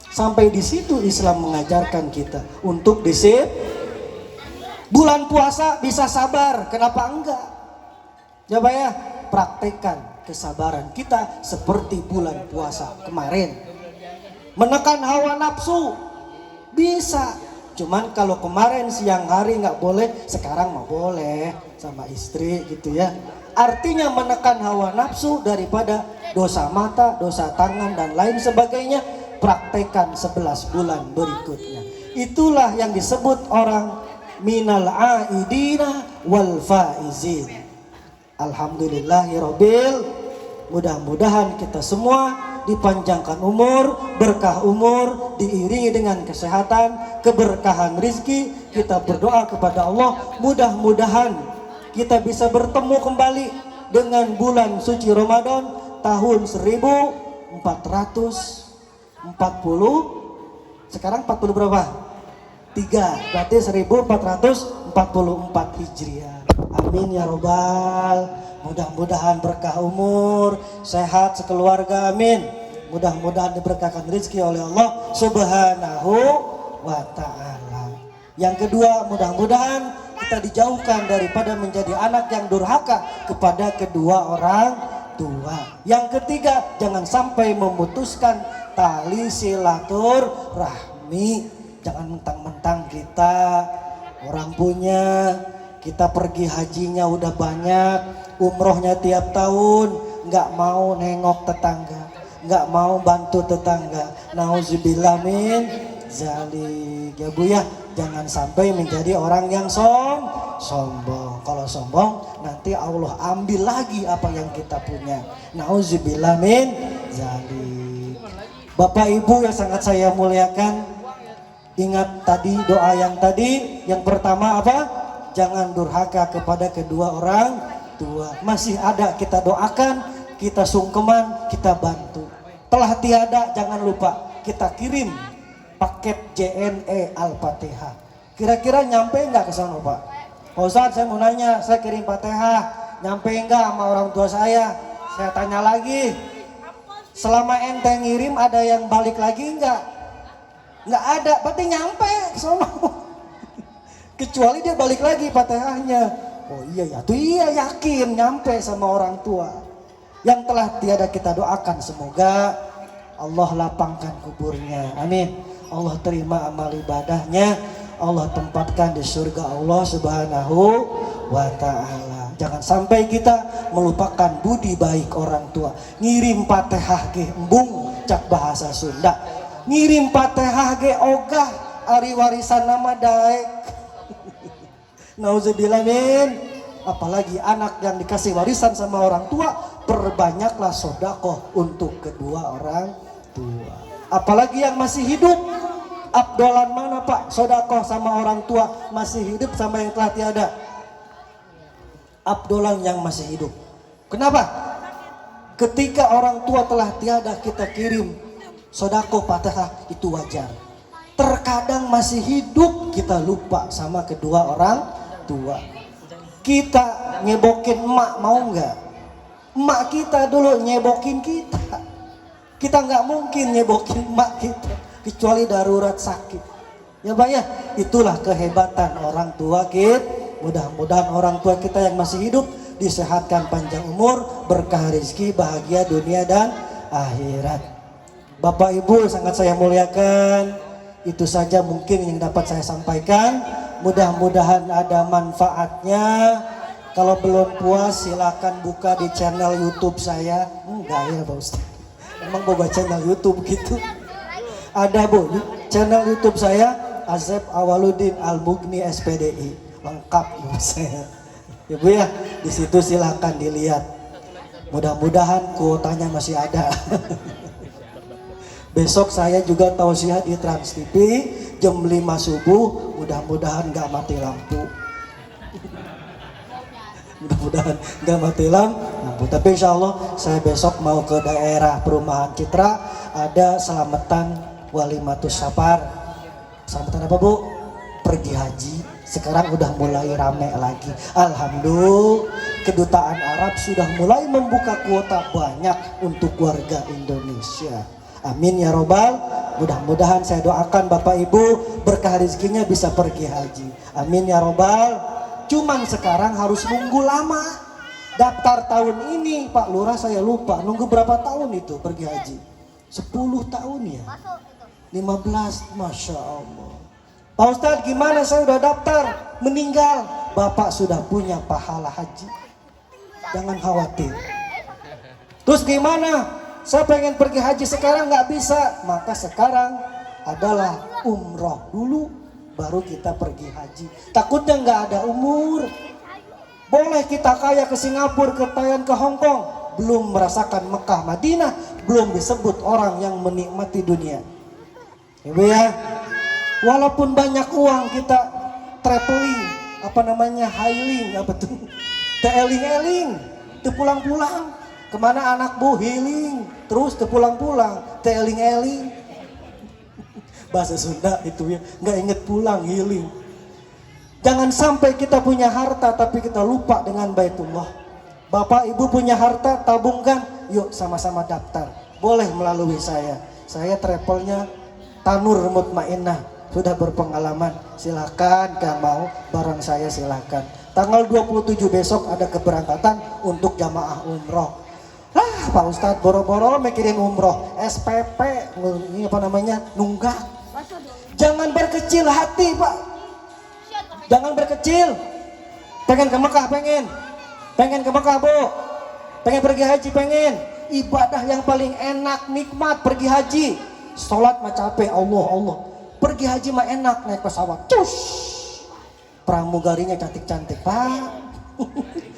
Sampai di situ Islam mengajarkan kita untuk disiplin. Bulan puasa bisa sabar, kenapa enggak? Coba ya, praktekkan kesabaran kita seperti bulan puasa kemarin. Menekan hawa nafsu bisa. Cuman kalau kemarin siang hari nggak boleh, sekarang mah boleh sama istri gitu ya. Artinya menekan hawa nafsu daripada dosa mata, dosa tangan dan lain sebagainya. Praktekkan 11 bulan berikutnya. Itulah yang disebut orang minal aidina wal faizin. Alhamdulillahirabbil. Mudah-mudahan kita semua dipanjangkan umur, berkah umur, diiringi dengan kesehatan, keberkahan rizki. Kita berdoa kepada Allah, mudah-mudahan kita bisa bertemu kembali dengan bulan suci Ramadan tahun 1440. Sekarang 40 berapa? 3, berarti 1444 Hijriah. Amin ya robbal. Mudah-mudahan berkah umur, sehat sekeluarga, amin. Mudah-mudahan diberkahkan rezeki oleh Allah Subhanahu wa ta'ala. Yang kedua, mudah-mudahan kita dijauhkan daripada menjadi anak yang durhaka kepada kedua orang tua. Yang ketiga, jangan sampai memutuskan tali silaturahmi. Jangan mentang-mentang kita orang punya, kita pergi hajinya udah banyak, umrohnya tiap tahun, nggak mau nengok tetangga, nggak mau bantu tetangga. Nauzubillah min zalik. Ya Bu ya, jangan sampai menjadi orang yang sombong. Kalau sombong nanti Allah ambil lagi apa yang kita punya. Nauzubillah min zalik. Bapak Ibu yang sangat saya muliakan, ingat tadi doa yang tadi. Yang pertama apa? Jangan durhaka kepada kedua orang tua. Masih ada, kita doakan, kita sungkeman, kita bantu. Telah tiada, jangan lupa kita kirim paket JNE Al-Fatihah. Kira-kira nyampe nggak ke sana Pak? Pak Ustadz, saya mau nanya, saya kirim Fatihah, nyampe nggak sama orang tua saya? Saya tanya lagi, selama ente ngirim ada yang balik lagi nggak? Nggak ada, berarti nyampe ke sana. Kecuali dia balik lagi Fatihahnya. Oh iya ya, tuh iya, yakin nyampe sama orang tua. Yang telah tiada kita doakan, semoga Allah lapangkan kuburnya, amin. Allah terima amal ibadahnya, Allah tempatkan di surga Allah Subhanahu wa ta'ala. Jangan sampai kita melupakan budi baik orang tua. Ngirim Fatihah ge embung, cak bahasa Sunda. Ngirim Fatihah ge ogah, ari warisan nama daek. Nauzubillah min. Apalagi anak yang dikasih warisan sama orang tua, perbanyaklah sedekah untuk kedua orang tua. Apalagi yang masih hidup, abdolan mana Pak? Sedekah sama orang tua masih hidup sama yang telah tiada. Abdolan yang masih hidup. Kenapa? Ketika orang tua telah tiada kita kirim sedekah Fatihah, itu wajar. Terkadang masih hidup kita lupa sama kedua orang tua. Kita nyebokin emak, mau nggak? Emak kita dulu nyebokin kita. Kita nggak mungkin nyebokin emak kita kecuali darurat sakit. Ya Pak ya, itulah kehebatan orang tua kita. Mudah-mudahan orang tua kita yang masih hidup disehatkan panjang umur, berkah rezeki, bahagia dunia dan akhirat. Bapak Ibu sangat saya muliakan. itu saja mungkin yang dapat saya sampaikan. Mudah-mudahan ada manfaatnya. Kalau belum puas silakan buka di channel YouTube saya. Enggak ya Pak Ustaz. Emang boga channel YouTube gitu. Ada Bu, channel YouTube saya Azeb Awaludin Al-Mughni SPDI. Lengkap Bu saya. Ya Bu ya, di situ silakan dilihat. Mudah-mudahan kuotanya masih ada. Besok saya juga tausiah di Trans TV jam 5 subuh. Mudah-mudahan gak mati lampu. Mudah-mudahan gak mati lampu. Tapi insya Allah saya besok mau ke daerah perumahan Citra. Ada selamatan Walimatus Safar. Selamatan apa Bu? Pergi haji. Sekarang udah mulai rame lagi. Alhamdulillah kedutaan Arab sudah mulai membuka kuota banyak untuk warga Indonesia. Amin ya robbal. Mudah-mudahan saya doakan Bapak Ibu berkah rezekinya bisa pergi haji. Amin ya robbal. Cuman sekarang harus nunggu lama. Daftar tahun ini Pak Lurah saya lupa. Nunggu berapa tahun itu pergi haji? 10 tahun ya? 15, Masya Allah. Pak Ustadz gimana saya udah daftar? Meninggal. Bapak sudah punya pahala haji. Jangan khawatir. Terus gimana? Saya pengen pergi haji sekarang nggak bisa. Maka sekarang adalah umroh dulu. Baru kita pergi haji. Takutnya nggak ada umur. Boleh kita kaya ke Singapura, ke Thailand, ke Hong Kong. Belum merasakan Mekah, Madinah. Belum disebut orang yang menikmati dunia. Ibu ya. Walaupun banyak uang kita traveling. Apa namanya? Healing. Apa tuh? Teeling-eling. Pulang-pulang. Kemana anak Bu? Healing. Terus pulang-pulang. Teeling-eling. Bahasa Sunda itu ya. Nggak inget pulang, healing. Jangan sampai kita punya harta tapi kita lupa dengan Baitullah. Bapak Ibu punya harta, tabungkan. Yuk sama-sama daftar. Boleh melalui saya. Saya travelnya Tanur Mutmainnah. Sudah berpengalaman. Silakan kalau mau bareng saya silakan. Tanggal 27 besok ada keberangkatan untuk jamaah umroh. Pak Ustadz boro-boro mikirin umroh. SPP ini apa namanya? Nunggak. Jangan berkecil hati Pak. Jangan berkecil. Pengen ke Mekah pengen. Pengen ke Mekah Bu. Pengen pergi haji pengen. Ibadah yang paling enak nikmat pergi haji. Sholat mah capek Allah. Pergi haji mah enak naik pesawat. Cus. Pramugarinya cantik-cantik Pak.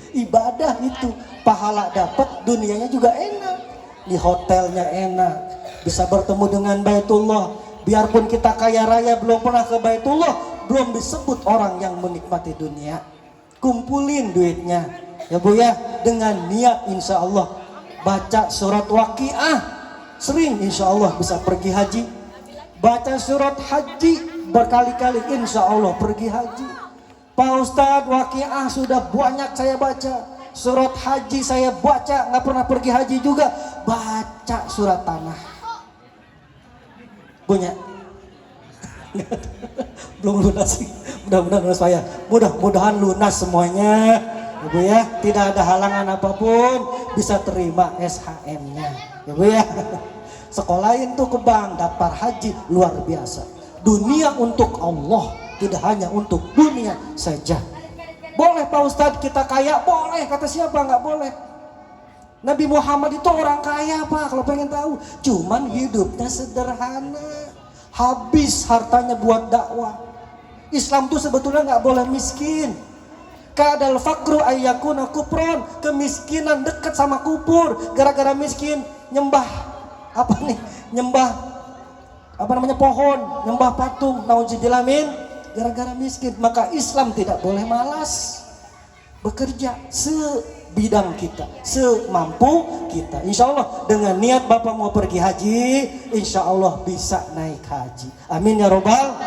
Ibadah itu pahala dapat, dunianya juga enak. Di hotelnya enak. Bisa bertemu dengan Baitullah. Biarpun kita kaya raya belum pernah ke Baitullah, belum disebut orang yang menikmati dunia. Kumpulin duitnya. Ya Bu ya, dengan niat insya Allah baca surat Waqiah. Sering insya Allah bisa pergi haji. Baca surat haji berkali-kali insya Allah pergi haji. Pak Ustadz Waqiah sudah banyak saya baca. Surat haji saya baca, nggak pernah pergi haji juga. Baca surat tanah. Punya? Belum lunas sih. Mudah-mudahan lunas saya. Mudah-mudahan lunas semuanya. Ibu ya, tidak ada halangan apapun. Bisa terima SHM-nya. Ibu ya. Sekolahin tuh ke bank, daftar haji luar biasa. Dunia untuk Allah, tidak hanya untuk dunia saja. Boleh Pak Ustadz kita kaya? Boleh, kata siapa nggak boleh? Nabi Muhammad itu orang kaya Pak, kalau pengen tahu. Cuman hidupnya sederhana. Habis hartanya buat dakwah. Islam tuh sebetulnya nggak boleh miskin. Kadal fakru ayyakuna kupron. Kemiskinan dekat sama kubur. Gara-gara miskin nyembah apa nih? Nyembah apa namanya pohon, nyembah patung, nauzubillah min. Gara-gara miskin, maka Islam tidak boleh malas bekerja sebidang kita, semampu kita. Insya Allah dengan niat Bapak mau pergi haji, insya Allah bisa naik haji. Amin ya robbal.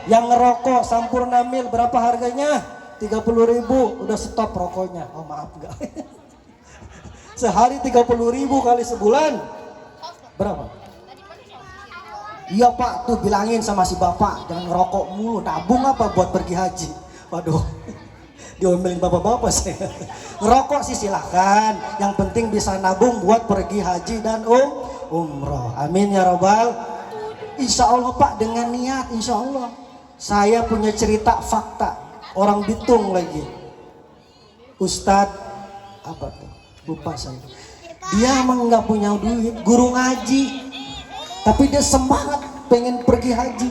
Yang ngerokok Sampurna Mil berapa harganya? 30.000, udah stop rokoknya. Oh maaf enggak. Sehari 30.000 kali sebulan berapa? Iya Pak, tuh bilangin sama si bapak jangan ngerokok mulu, nabung apa buat pergi haji. Waduh, diomelin bapak-bapak saya. Ngerokok sih silahkan, yang penting bisa nabung buat pergi haji dan umroh. Amin ya robbal. Insya Allah Pak, dengan niat, insya Allah. Saya punya cerita fakta, orang Bitung lagi. Ustadz, apa tuh? Lupa saya. Dia emang nggak punya duit, guru ngaji. Tapi dia semangat pengen pergi haji.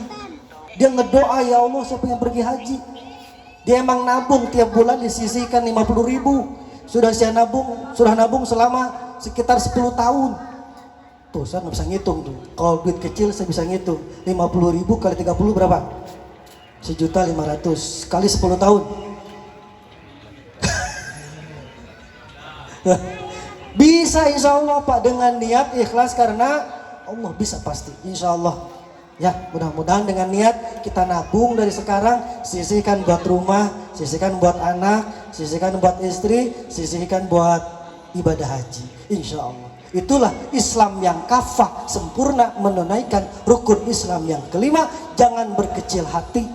Dia ngedoa, ya Allah saya pengen pergi haji. Dia emang nabung tiap bulan disisihkan 50.000. Sudah nabung selama sekitar 10 tahun. Tuh saya nggak bisa ngitung tuh. Kalau duit kecil saya bisa ngitung. 50.000 kali 30 berapa? 1.500.000 kali 10 tahun. Bisa insya Allah Pak, dengan niat ikhlas, karena Allah bisa pasti insya Allah. Ya mudah-mudahan dengan niat kita nabung dari sekarang, sisihkan buat rumah, sisihkan buat anak, sisihkan buat istri, sisihkan buat ibadah haji insya Allah. Itulah Islam yang kafah, sempurna, menunaikan rukun Islam yang kelima. Jangan berkecil hati.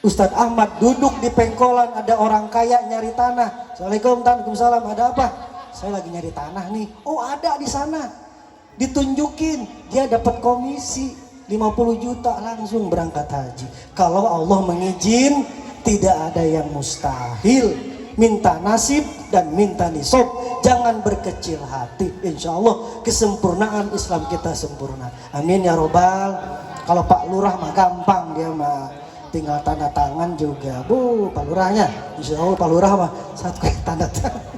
Ustadz Ahmad duduk di pengkolan, ada orang kaya nyari tanah. Assalamualaikum, waalaikumsalam, ada apa? Saya lagi nyari tanah nih. Oh ada di sana. Ditunjukin, dia dapat komisi 50 juta, langsung berangkat haji. Kalau Allah mengizin, tidak ada yang mustahil. Minta nasib dan minta nisab, jangan berkecil hati. Insya Allah kesempurnaan Islam kita sempurna. Amin ya robbal. Kalau Pak Lurah mah gampang, dia mah tinggal tanda tangan juga. Bu, Pak Lurahnya, insya Allah Pak Lurah mah satu tanda tangan.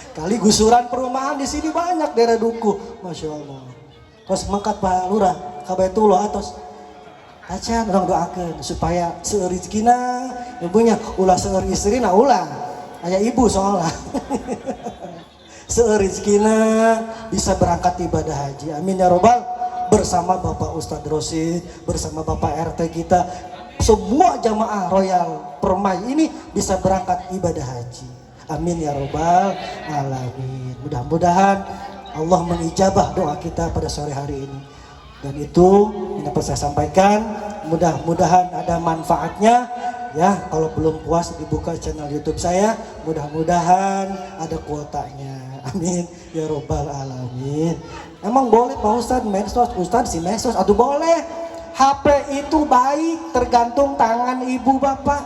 Kali gusuran perumahan di sini banyak daerah Duku, masya Allah. Terus mangkat Pak Lurah, kabaitullah atas. Acan orang doakan supaya serizkina ibunya ulah seur istri na ulah. Ayah ibu soalnya. Serizkina bisa berangkat ibadah haji. Amin ya robbal. Bersama Bapak Ustadz Rosid, bersama Bapak RT kita, semua jamaah Royal Permai ini bisa berangkat ibadah haji. Amin ya robbal alamin. Mudah-mudahan Allah mengijabah doa kita pada sore hari ini. Dan itu yang dapat saya sampaikan. Mudah-mudahan ada manfaatnya. Ya, kalau belum puas dibuka channel YouTube saya. Mudah-mudahan ada kuotanya. Amin ya robbal alamin. Emang boleh Pak Ustadz medsos, Ustadz si medsos? Aduh boleh. HP itu baik, tergantung tangan ibu bapak.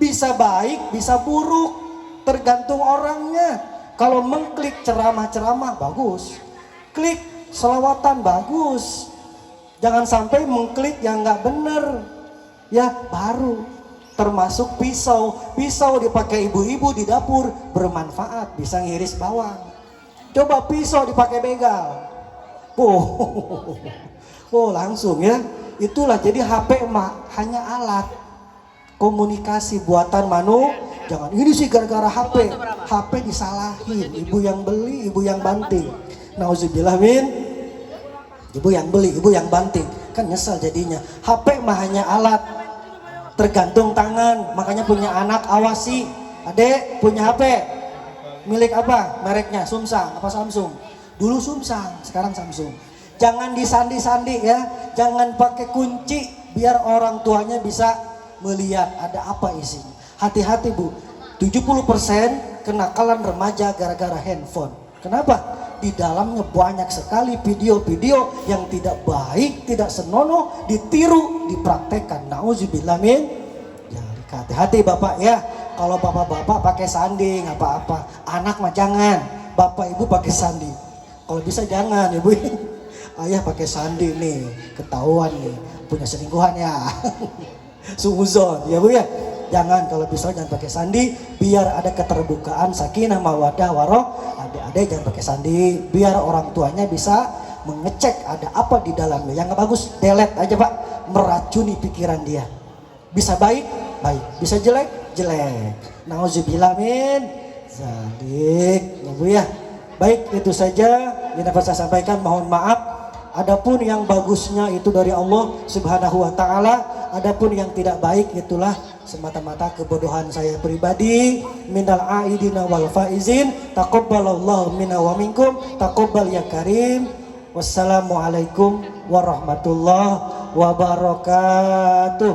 Bisa baik, bisa buruk, tergantung orangnya. Kalau mengklik ceramah-ceramah bagus, klik selawatan bagus. Jangan sampai mengklik yang nggak bener. Ya baru. Termasuk pisau dipakai ibu-ibu di dapur bermanfaat, bisa ngiris bawang. Coba pisau dipakai begal, oh langsung ya. Itulah jadi HP mah hanya alat komunikasi buatan jangan ini sih gara-gara HP disalahin, ibu yang beli, ibu yang banting. Nauzubillah min, ibu yang beli, ibu yang banting, kan nyesal jadinya. HP mah hanya alat, tergantung tangan. Makanya punya anak awasi. Adek punya HP milik apa? Mereknya Samsung apa Samsung? Dulu Samsung, sekarang Samsung. Jangan disandi-sandi ya. Jangan pakai kunci biar orang tuanya bisa melihat ada apa isinya. Hati-hati Bu. 70% kenakalan remaja gara-gara handphone. Kenapa? Di dalamnya banyak sekali video-video yang tidak baik, tidak senonoh, ditiru, dipraktekkan. Nauzubillah min. Ya, hati-hati Bapak ya. Kalau bapak-bapak pakai sandi nggak apa-apa. Anak mah jangan. Bapak ibu pakai sandi. Kalau bisa jangan ibu. Ayah pakai sandi nih, ketahuan nih punya selingkuhan ya. Suzon ya Bu ya. Jangan, kalau bisa jangan pakai sandi, biar ada keterbukaan, sakinah mawaddah waroh. Adik-adik jangan pakai sandi, biar orang tuanya bisa mengecek ada apa di dalamnya. Yang nggak bagus delete aja Pak, meracuni pikiran dia. Bisa baik, bisa jelek, jelek. Nauzubillah min zalik. Ya Bu ya. Baik, itu saja yang dapat saya sampaikan. Mohon maaf. Adapun yang bagusnya itu dari Allah Subhanahu wa taala, adapun yang tidak baik itulah semata-mata kebodohan saya pribadi. Minal aidina wal faizin, taqabbalallahu minna wa minkum, taqabbal ya karim. Wassalamualaikum warahmatullahi wabarakatuh.